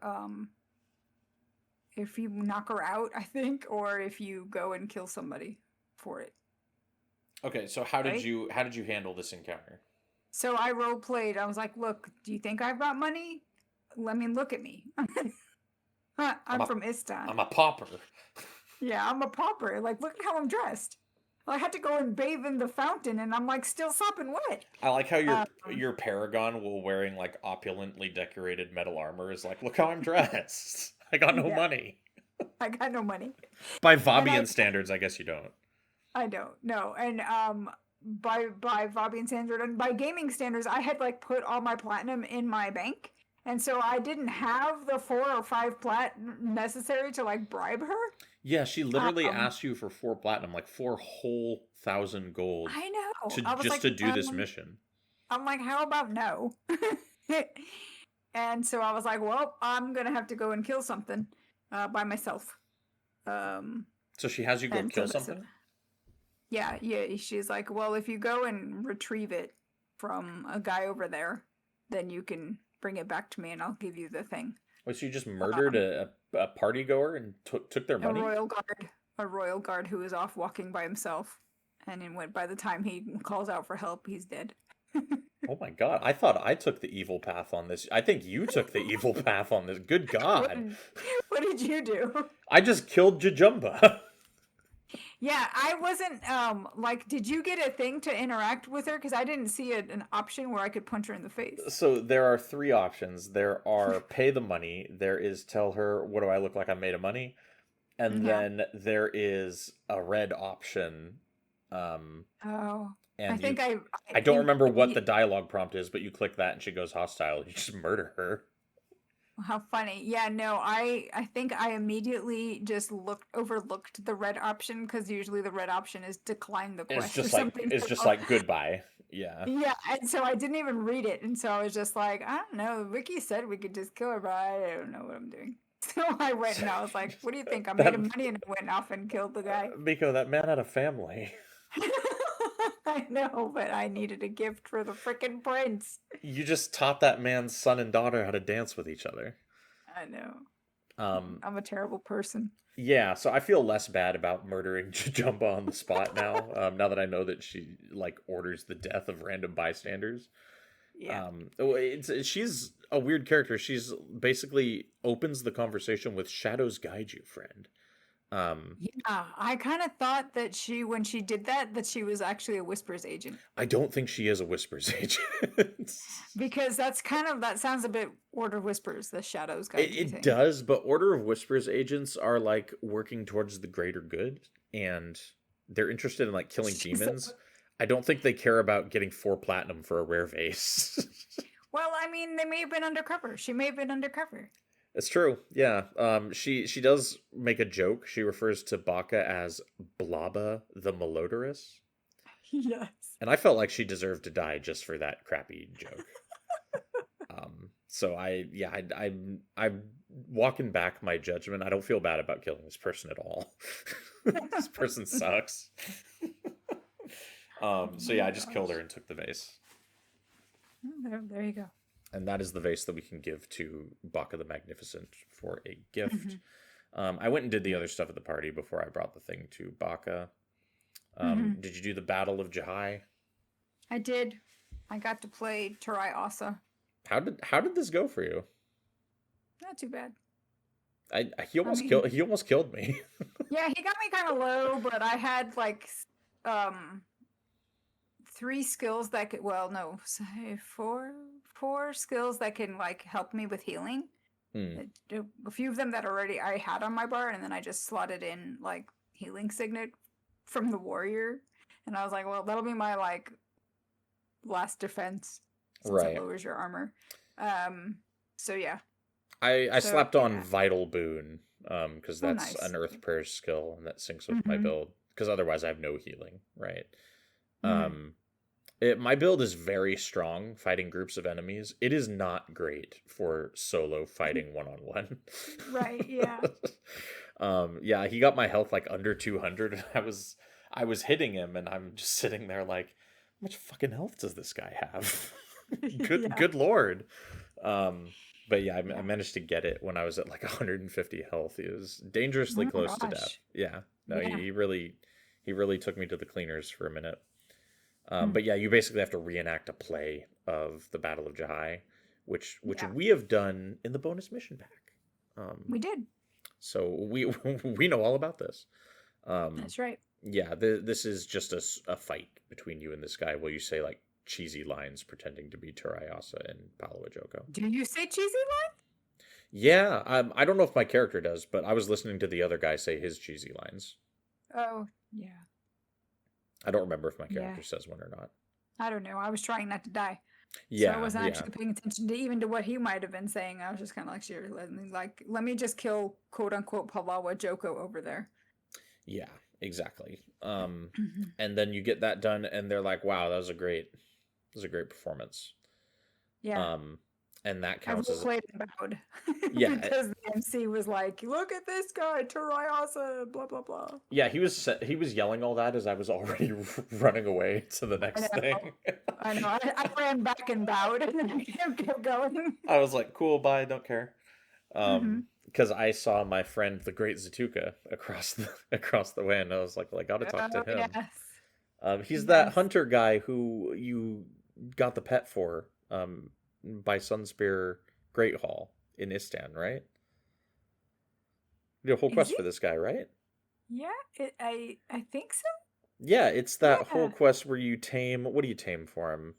if you knock her out, I think, or if you go and kill somebody for it. Okay, so how did you handle this encounter? So I role played. I was like, "Look, do you think I've got money? Look at me. I'm from Istan. I'm a pauper." Yeah, I'm a pauper. Like, look at how I'm dressed. I had to go and bathe in the fountain, and I'm like still sopping wet. I like how your paragon, while wearing like opulently decorated metal armor, is like, look how I'm dressed. I got no money. I got no money. By Vabian standards, I guess you don't. I don't. No, and by Vabian standards and by gaming standards, I had like put all my platinum in my bank, and so I didn't have the 4 or 5 plat necessary to like bribe her. Yeah, she literally asked you for 4 platinum, like 4 whole 1,000 gold. I know. To do this mission. I'm like, how about no? And so I was like, well, I'm gonna have to go and kill something by myself. So she has you go kill something? Yeah. She's like, well, if you go and retrieve it from a guy over there, then you can bring it back to me, and I'll give you the thing. Wait, so you just murdered a party goer and took their money? A royal guard who was off walking by himself, and then by the time he calls out for help, he's dead. Oh my god, I thought I took the evil path on this. I think you took the evil path on this. Good god. What did you do? I just killed Jijumba. Yeah, I wasn't, did you get a thing to interact with her? Because I didn't see an option where I could punch her in the face. So there are 3 options. There are pay the money. There is tell her, what do I look like? I'm made of money. And then there is a red option. And I don't remember what the dialogue prompt is, but you click that and she goes hostile. You just murder her. How funny. Yeah, no, I think I immediately just overlooked the red option, because usually the red option is decline the quest. It's just like goodbye. Yeah. Yeah, and so I didn't even read it, and so I was just like, I don't know, Vicky said we could just kill her, but I don't know what I'm doing. So I went and I was like, what do you think? I made him money, and I went off and killed the guy. Miko, that man had a family. I know, but I needed a gift for the frickin' prince. You just taught that man's son and daughter how to dance with each other. I know. I'm a terrible person. Yeah, so I feel less bad about murdering Jumba on the spot now. Now that I know that she like orders the death of random bystanders. Yeah. She's a weird character. She's basically opens the conversation with "Shadows guide you, friend." Um, Yeah, I kind of thought that when she did that, that she was actually a Whispers agent. I don't think she is a Whispers agent. Because that sounds a bit Order of Whispers, the Shadows guide you It thing. does, but Order of Whispers agents are like working towards the greater good, and they're interested in like killing demons. I don't think they care about getting 4 platinum for a rare vase. Well, I mean, they may have been undercover. She may have been undercover. It's true. Yeah. She does make a joke. She refers to Baka as Blaba the Malodorous. Yes. And I felt like she deserved to die just for that crappy joke. So I'm walking back my judgment. I don't feel bad about killing this person at all. This person sucks. So yeah, I just killed her and took the vase. There you go. And that is the vase that we can give to Baka the Magnificent for a gift. I went and did the other stuff at the party before I brought the thing to Baka. Did you do the Battle of Jahai? I did. I got to play Tarai Asa. How did this go for you? Not too bad. He almost killed me. Yeah, he got me kind of low, but I had like 3 skills that could, well, no, say 4 skills that can like help me with healing. A few of them that already I had on my bar, and then I just slotted in like healing signet from the warrior, and I was like, well, that'll be my like last defense since it lowers your armor. So yeah. I slapped on Vital Boon, because that's an Earth Prayer skill, and that syncs with my build, because otherwise I have no healing, right? My build is very strong fighting groups of enemies. It is not great for solo fighting one-on-one. Right, yeah. Yeah, he got my health like under 200. I was hitting him, and I'm just sitting there like, how much fucking health does this guy have? Good lord. But yeah, I managed to get it when I was at like 150 health. He was dangerously close to death. Yeah. No, yeah. He really took me to the cleaners for a minute. But yeah, you basically have to reenact a play of the Battle of Jahai, which we have done in the bonus mission pack. We did. So we know all about this. That's right. Yeah, this is just a fight between you and this guy while you say like cheesy lines pretending to be Turayasa and Paolo Ojoko. Do you say cheesy lines? Yeah, I don't know if my character does, but I was listening to the other guy say his cheesy lines. Oh, yeah. I don't remember if my character says one or not. I don't know. I was trying not to die. Yeah, so I wasn't actually paying attention to what he might have been saying. I was just kind of like, sure, let me just kill quote unquote Palawa Joko over there. Yeah, exactly. And then you get that done, and they're like, "Wow, that was a great performance." Yeah. And that counts as played and bowed. Yeah, because the MC was like, "Look at this guy, Turayasa, blah blah blah." Yeah, he was yelling all that as I was already running away to the next thing. I know. I ran back and bowed, and then I kept going. I was like, "Cool, bye, don't care." Because I saw my friend the Great Zatuka across the way, and I was like, "Well, I got to talk to him." Yes. He's that hunter guy who you got the pet for by Sunspear Great Hall in Istan, right? You did a whole quest for this guy, right? Yeah, I think so. Yeah, it's that whole quest where you tame. What do you tame for him?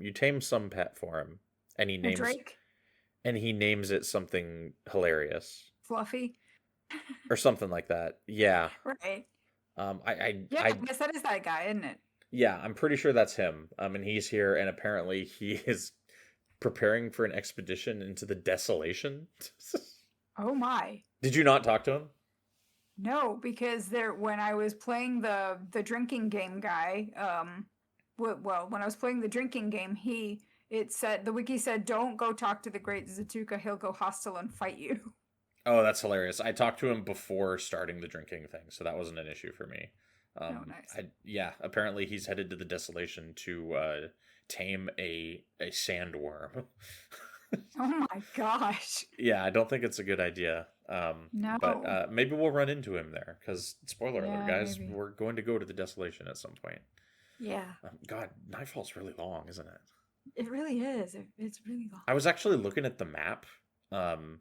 You tame some pet for him, and he names Drake. And he names it something hilarious, Fluffy, or something like that. Yeah. Right. I guess that is that guy, isn't it? Yeah, I'm pretty sure that's him. And he's here, and apparently he is preparing for an expedition into the Desolation. Oh my! Did you not talk to him? No, because when I was playing the drinking game guy, when I was playing the drinking game, the wiki said, "Don't go talk to the Great Zatuka. He'll go hostile and fight you." Oh, that's hilarious! I talked to him before starting the drinking thing, so that wasn't an issue for me. Nice. Apparently he's headed to the Desolation to tame a sandworm. Oh my gosh. Yeah, I don't think it's a good idea. But No. maybe we'll run into him there because spoiler alert, Yeah, guys, maybe. we're going to go to the Desolation at some point. Yeah. God, Nightfall's really long, isn't it? It really is. It's really long. I was actually looking at the map, um,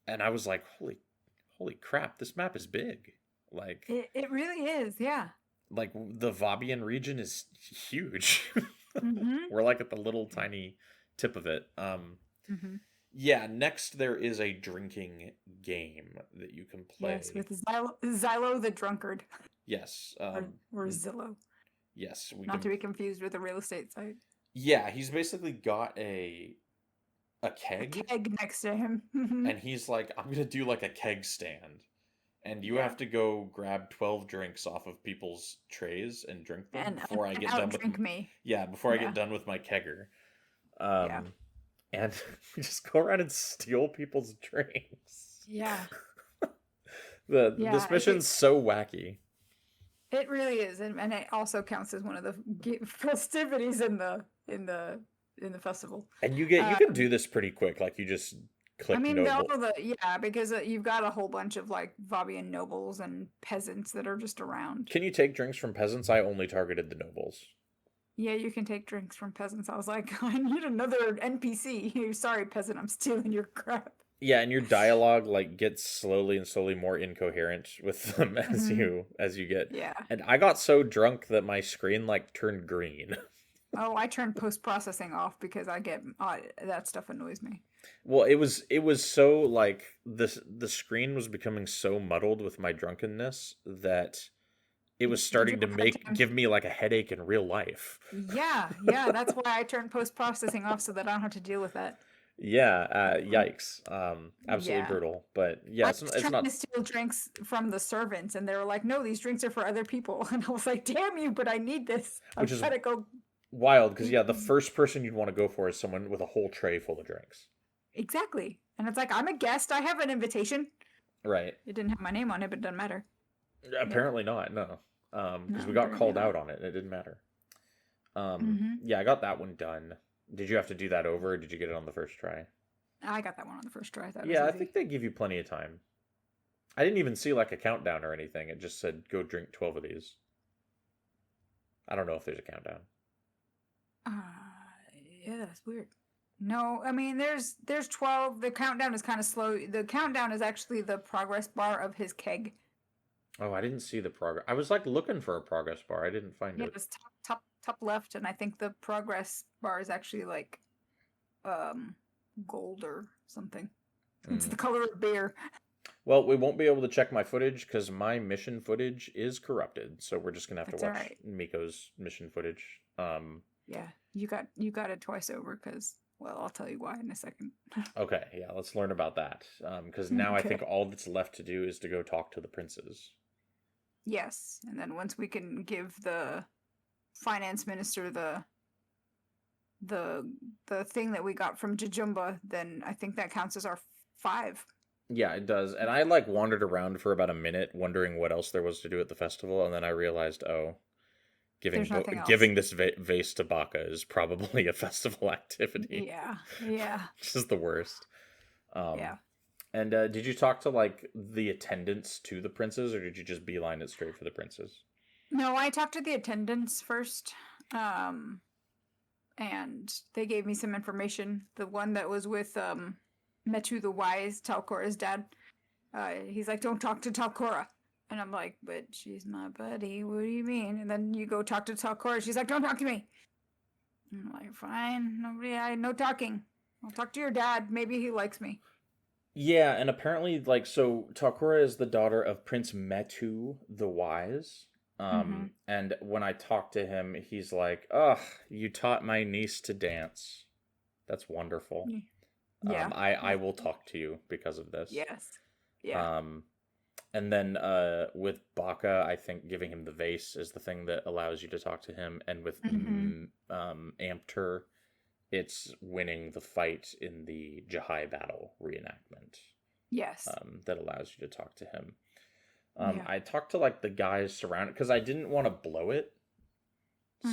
and I was like, holy crap, this map is big. Like, It really is. Yeah. like the Vabian region is huge. Mm-hmm. We're like at the little tiny tip of it. Mm-hmm. Yeah, next there is a drinking game that you can Yes, play. with Xylo the drunkard. Yes. Or Zillow. Yes, we Not can. to be confused with a real estate site. Yeah, he's basically got a A keg, keg next to him. Mm-hmm. and he's like, I'm gonna do like a keg stand, and you Yeah. have to go grab 12 drinks off of people's trays and drink them And, before I and get done with. outdrink me. Yeah, before I Yeah. get done with my kegger. Yeah. And we just go around and steal people's drinks. Yeah. This mission's so wacky. It really is, and it also counts as one of the festivities in the festival. And you can do this pretty quick. Like you just click noble. Because you've got a whole bunch of like Vabian nobles and peasants that are just around. Can you take drinks from peasants? I only targeted the nobles. Yeah, you can take drinks from peasants. I was like, I need another NPC. Sorry, peasant, I'm stealing your crap. Yeah, and your dialogue like gets slowly and slowly more incoherent with them as you get. Yeah. And I got so drunk that my screen like turned green. Oh, I turned post-processing off because I get that stuff annoys me. Well, it was so like the screen was becoming so muddled with my drunkenness that it was starting to give me like a headache in real life. Yeah, that's why I turned post-processing off so that I don't have to deal with that. Yeah, yikes. Absolutely brutal. But yeah, I was trying to steal drinks from the servants, and they were like, "No, these drinks are for other people." And I was like, "Damn you!" But I need this. I'm trying to go. Wild, because yeah, the first person you'd want to go for is someone with a whole tray full of drinks. Exactly, and it's like I'm a guest. I have an invitation. Right. It didn't have my name on it, but it doesn't matter. Apparently not. No. Because we got called out on it, and it didn't matter. Yeah, I got that one done. Did you have to do that over, or did you get it on the first try? I got that one on the first try. I think they give you plenty of time. I didn't even see like a countdown or anything. It just said go drink 12 of these. I don't know if there's a countdown. Yeah, that's weird. No, I mean there's 12. The countdown is kind of slow. The countdown is actually the progress bar of his keg. Oh, I didn't see the progress. I was like looking for a progress bar. I didn't find it. It was top left, and I think the progress bar is actually like gold or something. It's the color of beer. Well, we won't be able to check my footage because my mission footage is corrupted. So we're just gonna have to watch Miko's mission footage. Yeah, you got it twice over because, well, I'll tell you why in a second. Okay, yeah, let's learn about that. Because now I think all that's left to do is to go talk to the princes. Yes, and then once we can give the finance minister the thing that we got from Jajumba, then I think that counts as our 5. Yeah, it does. And I like wandered around for about a minute wondering what else there was to do at the festival, and then I realized, giving this vase to Baka is probably a festival activity. Yeah. This is the worst. Yeah. And did you talk to like the attendants to the princes, or did you just beeline it straight for the princes? No, I talked to the attendants first, and they gave me some information. The one that was with Metu the Wise, Talcora's dad, he's like, "Don't talk to Talcora." And I'm like, "But she's my buddy. What do you mean?" And then you go talk to Talcora. She's like, "Don't talk to me." And I'm like, "Fine, no talking. I'll talk to your dad. Maybe he likes me." Yeah, and apparently, like, so Talcora is the daughter of Prince Metu the Wise. And when I talked to him, he's like, "Oh, you taught my niece to dance. That's wonderful. Yeah. I will talk to you because of this." Yes. Yeah. And then with Baka, I think giving him the vase is the thing that allows you to talk to him. And with Ampter, it's winning the fight in the Jahai battle reenactment. Yes. That allows you to talk to him. I talked to like the guys surrounded because I didn't want to blow it.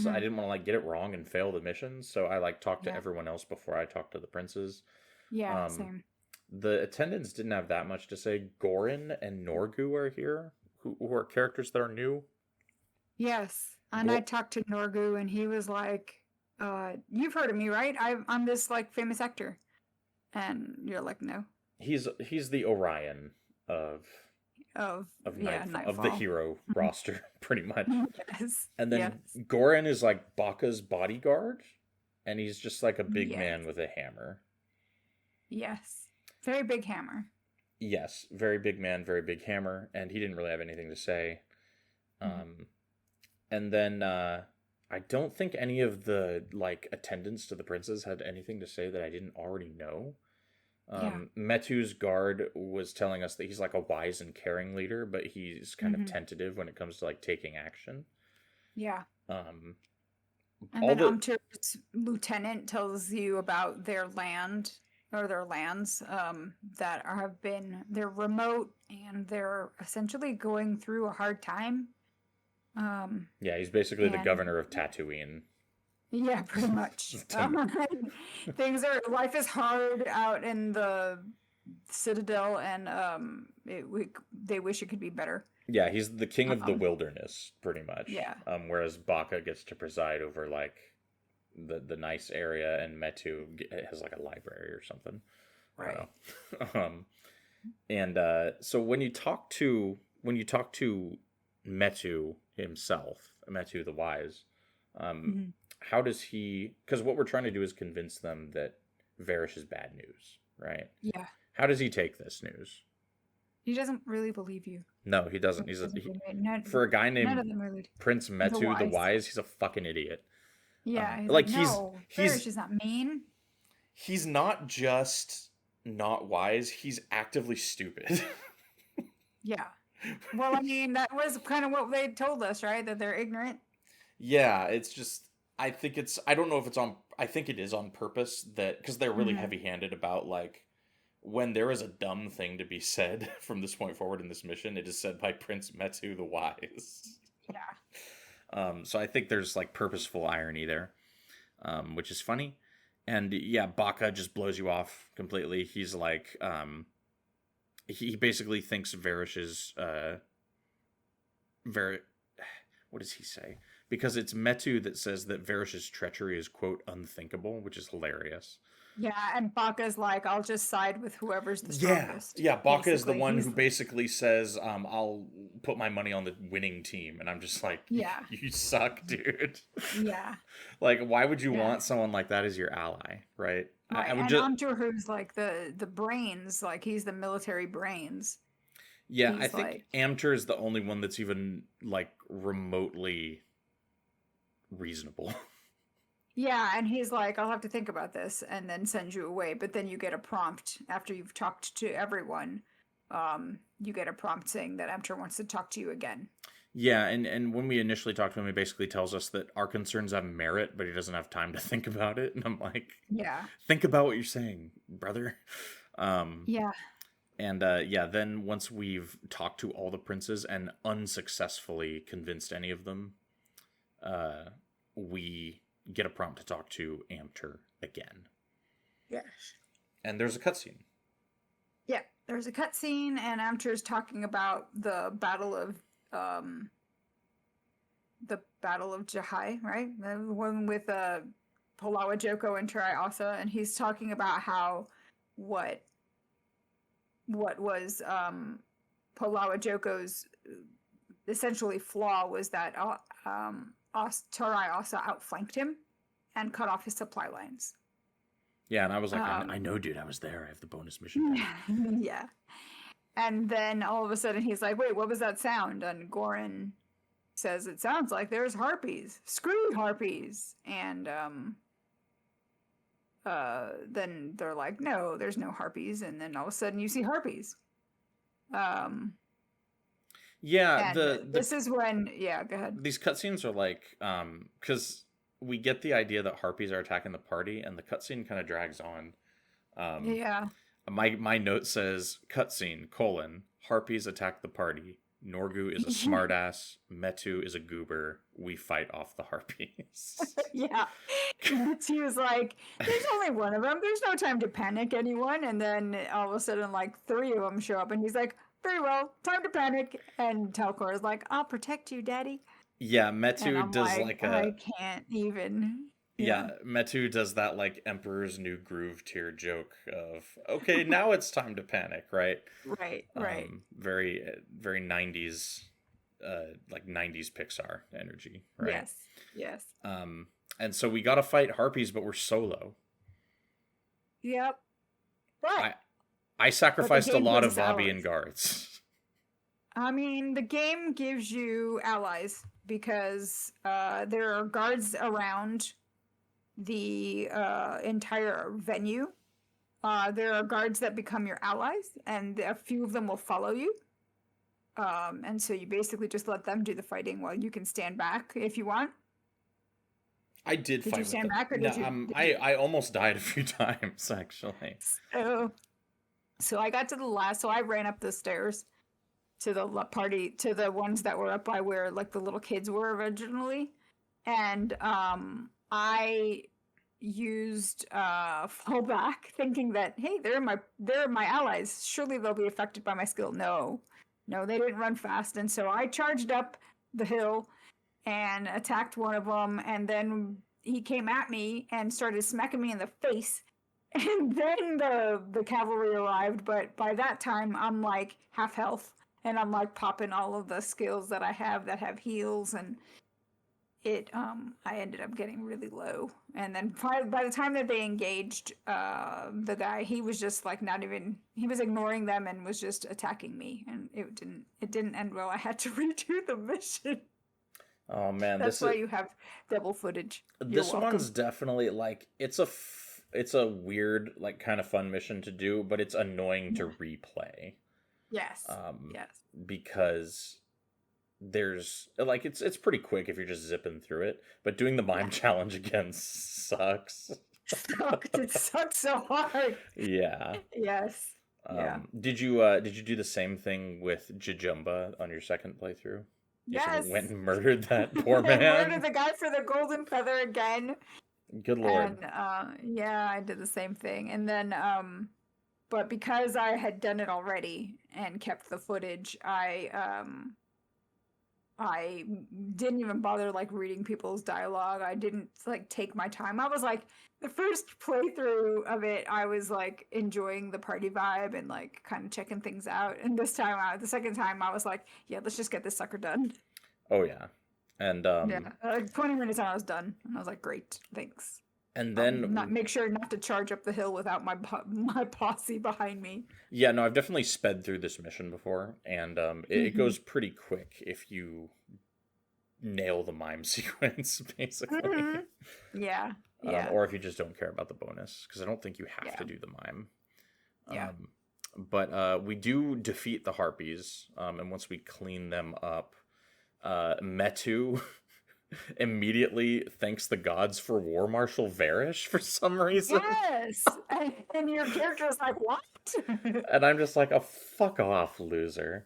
So I didn't want to like get it wrong and fail the mission. So I like talked to everyone else before I talked to the princes. Yeah, same. The attendants didn't have that much to say. Gorin and Norgu are here, who are characters that are new. Yes. And I talked to Norgu and he was like, you've heard of me, right? I'm this like famous actor. And you're like, no. He's the Orion of Nightfall. of the hero roster, pretty much. Yes. And then Gorin is like Baka's bodyguard, and he's just like a big man with a hammer. Yes. Very big hammer. Yes, very big man, very big hammer, and he didn't really have anything to say. And then I don't think any of the like attendants to the princes had anything to say that I didn't already know. Metu's guard was telling us that he's like a wise and caring leader, but he's kind of tentative when it comes to like taking action. Yeah. And then Umtur's lieutenant tells you about their land or their lands that they're remote and they're essentially going through a hard time. Yeah, he's basically the governor of Tatooine. Yeah, pretty much. Life is hard out in the Citadel, and they wish it could be better. Yeah, he's the king of the wilderness, pretty much. Yeah. Whereas Baka gets to preside over like the nice area, and Metu has like a library or something. Right. I don't know. So when you talk to Metu himself, Metu the Wise, how does he? Because what we're trying to do is convince them that Varesh is bad news, right? Yeah. How does he take this news? He doesn't really believe you. No, he doesn't. For a guy named Prince Metu the Wise, he's a fucking idiot. Yeah, Varesh is not mean. He's not just not wise, he's actively stupid. Yeah. Well, I mean, that was kind of what they told us, right? That they're ignorant. Yeah, it's just, I think it is on purpose, that because they're really heavy-handed about like, when there is a dumb thing to be said from this point forward in this mission, it is said by Prince Metu the Wise. Yeah. So I think there's like purposeful irony there, which is funny. And yeah, Baka just blows you off completely. He's like, he basically thinks Varesh is, what does he say? Because it's Metu that says that Varesh's treachery is, quote, unthinkable, which is hilarious. Yeah, and Baka's like, I'll just side with whoever's the strongest. Yeah, Baka is the one who basically says, I'll put my money on the winning team. And I'm just like, you suck, dude. Yeah. Like, why would you want someone like that as your ally, right? Right. And Amtur, who's like the brains, like he's the military brains. Yeah, I think Amtur is the only one that's even like remotely reasonable. Yeah, and he's like, I'll have to think about this and then send you away. But then you get a prompt after you've talked to everyone. You get a prompt saying that Amtur wants to talk to you again. Yeah, and when we initially talked to him, he basically tells us that our concerns have merit, but he doesn't have time to think about it. And I'm like, yeah, think about what you're saying, brother. Yeah. And then once we've talked to all the princes and unsuccessfully convinced any of them, we get a prompt to talk to Amtur again. Yes. And there's a cutscene. Yeah, there's a cutscene, and Amtur's talking about the Battle of Jahai, right? The one with Polawa Joko and Terai Asa, and he's talking about how what was Polawa Joko's essentially flaw was that Terai Asa outflanked him and cut off his supply lines. Yeah, and I was like, I know, dude, I was there. I have the bonus mission. Yeah. And then all of a sudden he's like, wait, what was that sound? And Gorin says, it sounds like there's harpies. Screw harpies. And then they're like, no, there's no harpies. And then all of a sudden you see harpies. Yeah, this is when, go ahead. These cutscenes are like, because we get the idea that harpies are attacking the party, and the cutscene kind of drags on. Yeah. My note says, cutscene, harpies attack the party, Norgu is a smartass. Metu is a goober. We fight off the harpies. Yeah. He was like, there's only one of them. There's no time to panic anyone. And then all of a sudden, like, 3 of them show up. And he's like, very well, time to panic. And Talcor is like, I'll protect you, daddy. Yeah, And Metu I'm does like, like a... I can't even. Yeah, Metu does that like Emperor's New Groove tier joke of, okay, now it's time to panic, right? Right. Very, very 90s, like 90s Pixar energy, right? Yes. And so we gotta fight harpies, but we're solo. Yep. But I sacrificed a lot of gives us Vabi allies. and guards. I mean, the game gives you allies because there are guards around the entire venue. There are guards that become your allies, and a few of them will follow you. And so you basically just let them do the fighting while you can stand back if you want. I did fight you with stand them. back, or No, did you? I almost died a few times, actually. So I got to the last. So I ran up the stairs to the party, to the ones that were up by where like the little kids were originally, and I used fallback, thinking that hey, they're my allies. Surely they'll be affected by my skill. No, they didn't run fast, and so I charged up the hill and attacked one of them, and then he came at me and started smacking me in the face. And then the cavalry arrived, but by that time I'm like half health, and I'm like popping all of the skills that I have that have heals, and I ended up getting really low. And then by the time that they engaged the guy, he was just like he was ignoring them and was just attacking me, and it didn't end well. I had to redo the mission. Oh man, That's why you have double footage. This one's definitely like it's a weird, like kind of fun mission to do, but it's annoying to replay. Yes. Because there's like it's pretty quick if you're just zipping through it, but doing the mime challenge again sucks. It sucks so hard. Yeah. Yes. Did you do the same thing with Jajumba on your second playthrough? You yes. Went and murdered that poor man. I murdered the guy for the golden feather again. Good lord. And I did the same thing. And then but because I had done it already and kept the footage, I didn't even bother like reading people's dialogue. I didn't like take my time. I was like, the first playthrough of it, I was like enjoying the party vibe and like kind of checking things out. And the second time, I was like, yeah, let's just get this sucker done. Oh yeah, and like 20 minutes and I was done, and I was like, great, thanks. And then make sure not to charge up the hill without my posse behind me. Yeah, no, I've definitely sped through this mission before, and it goes pretty quick if you nail the mime sequence, basically. Yeah. Or if you just don't care about the bonus, because I don't think you have to do the mime. But we do defeat the harpies, and once we clean them up, Metu immediately thanks the gods for War Marshal Varesh for some reason. Yes! And your character is like, what? And I'm just like, oh, fuck off, loser.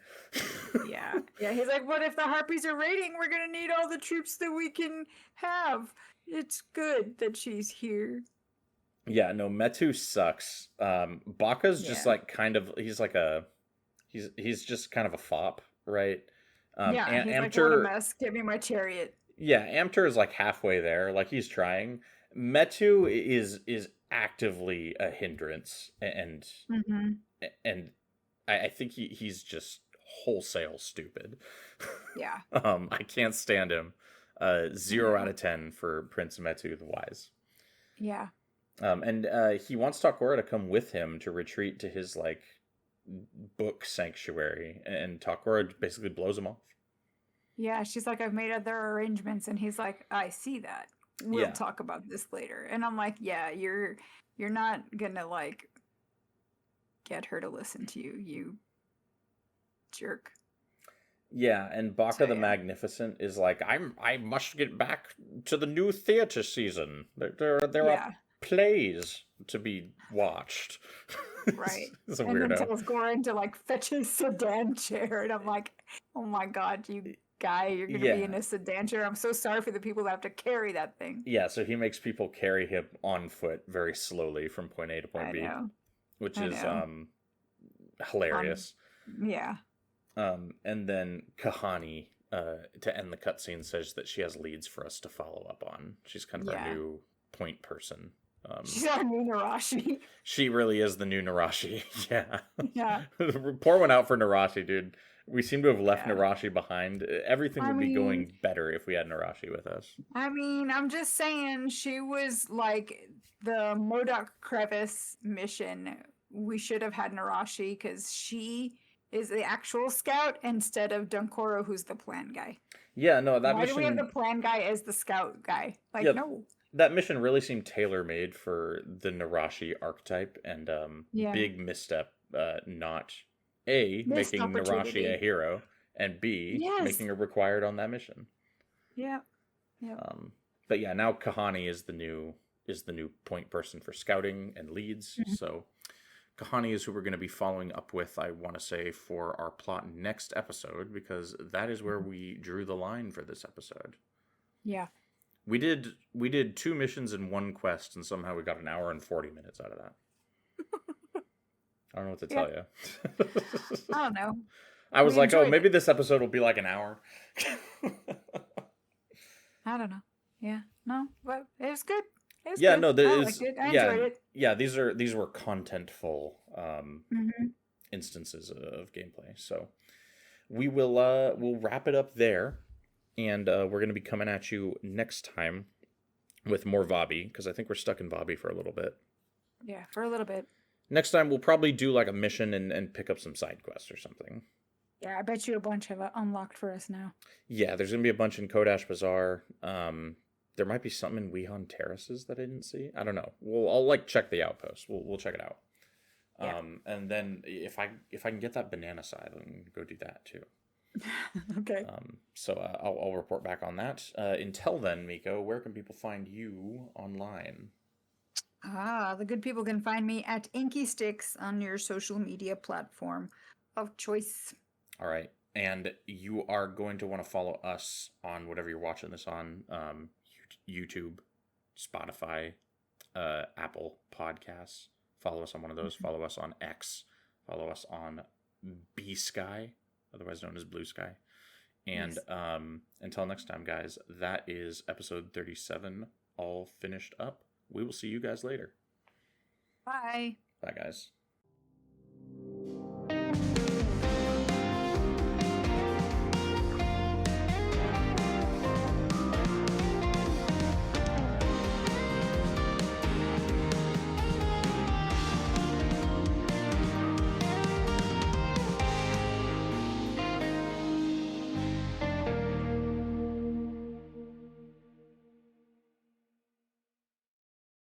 Yeah, he's like, but if the harpies are raiding, we're gonna need all the troops that we can have. It's good that she's here. Yeah, no, Metu sucks. Baka's just like kind of, he's just kind of a fop, right? He's Amter, like, what a mess, give me my chariot. Yeah, Amter is like halfway there, like he's trying. Metu is actively a hindrance, and I think he's just wholesale stupid. Yeah. I can't stand him. 0 out of 10 for Prince Metu the Wise. Yeah. And he wants Takora to come with him to retreat to his like book sanctuary, and Takora basically blows him off. Yeah, she's like, I've made other arrangements, and he's like, I see that. We'll talk about this later. And I'm like, yeah, you're not gonna like get her to listen to you, you jerk. Yeah, and Baka the Magnificent is like, I must get back to the new theater season. There are plays to be watched. Right. It's a And then weirdo. tells Goran to like fetch a sedan chair. And I'm like, oh my God, you guy, you're going to be in Yeah. a sedan chair. I'm so sorry for the people that have to carry that thing. Yeah, so he makes people carry him on foot very slowly from point A to point I B, know. which I is know. On, hilarious. yeah. And then Kahani, to end the cutscene, says that she has leads for us to follow up on. She's kind of our Yeah. new point person. She's our new Narashi. She really is the new Narashi. Yeah. Yeah. Pour one out for Narashi, dude. We seem to have left Yeah. Narashi behind. Everything I would be mean, going better if we had Narashi with us. I mean, I'm just saying she was like the Modoc Crevice mission. We should have had Narashi because she is the actual scout instead of Dunkoro, who's the plan guy. Yeah, no, that Why do we have the mission. plan guy as the scout guy? Like, Yeah, no. that mission really seemed tailor made for the Narashi archetype, and Yeah. big misstep. Not A, Missed making Narashi opportunity. a hero, and B, Yes. making her required on that mission. Yeah. Yeah. But yeah, now Kahani is the new point person for scouting and leads. Mhm. So Kahani is who we're going to be following up with, I want to say, for our plot next episode, because that is where we drew the line for this episode. Yeah. We did 2 missions and 1 quest, and somehow we got an hour and 40 minutes out of that. I don't know what to tell you. I don't know. I was We like, oh, enjoyed maybe it. this episode will be like an hour. I don't know. Yeah. No, but it was good. It was Yeah, good. no, I liked it. I enjoyed it. Yeah, these were contentful Mm-hmm. instances of gameplay. So we'll wrap it up there, and we're going to be coming at you next time with more Vabi, because I think we're stuck in Vabi for a little bit. Yeah, for a little bit. Next time we'll probably do like a mission and pick up some side quests or something. Yeah, I bet you a bunch have unlocked for us now. Yeah, there's gonna be a bunch in Kodash Bazaar. There might be something in Wehan Terraces that I didn't see. I don't know. I'll like check the outpost. We'll check it out. Yeah. And then if I can get that banana side, I'm gonna go do that too. Okay. So I'll report back on that. Until then, Miko, where can people find you online? The good people can find me at Inky Sticks on your social media platform of choice. All right. And you are going to want to follow us on whatever you're watching this on, YouTube, Spotify, Apple Podcasts. Follow us on one of those. Follow us on X. Follow us on B Sky, otherwise known as Blue Sky. And Yes. Until next time, guys, that is episode 37 all finished up. We will see you guys later. Bye. Bye, guys.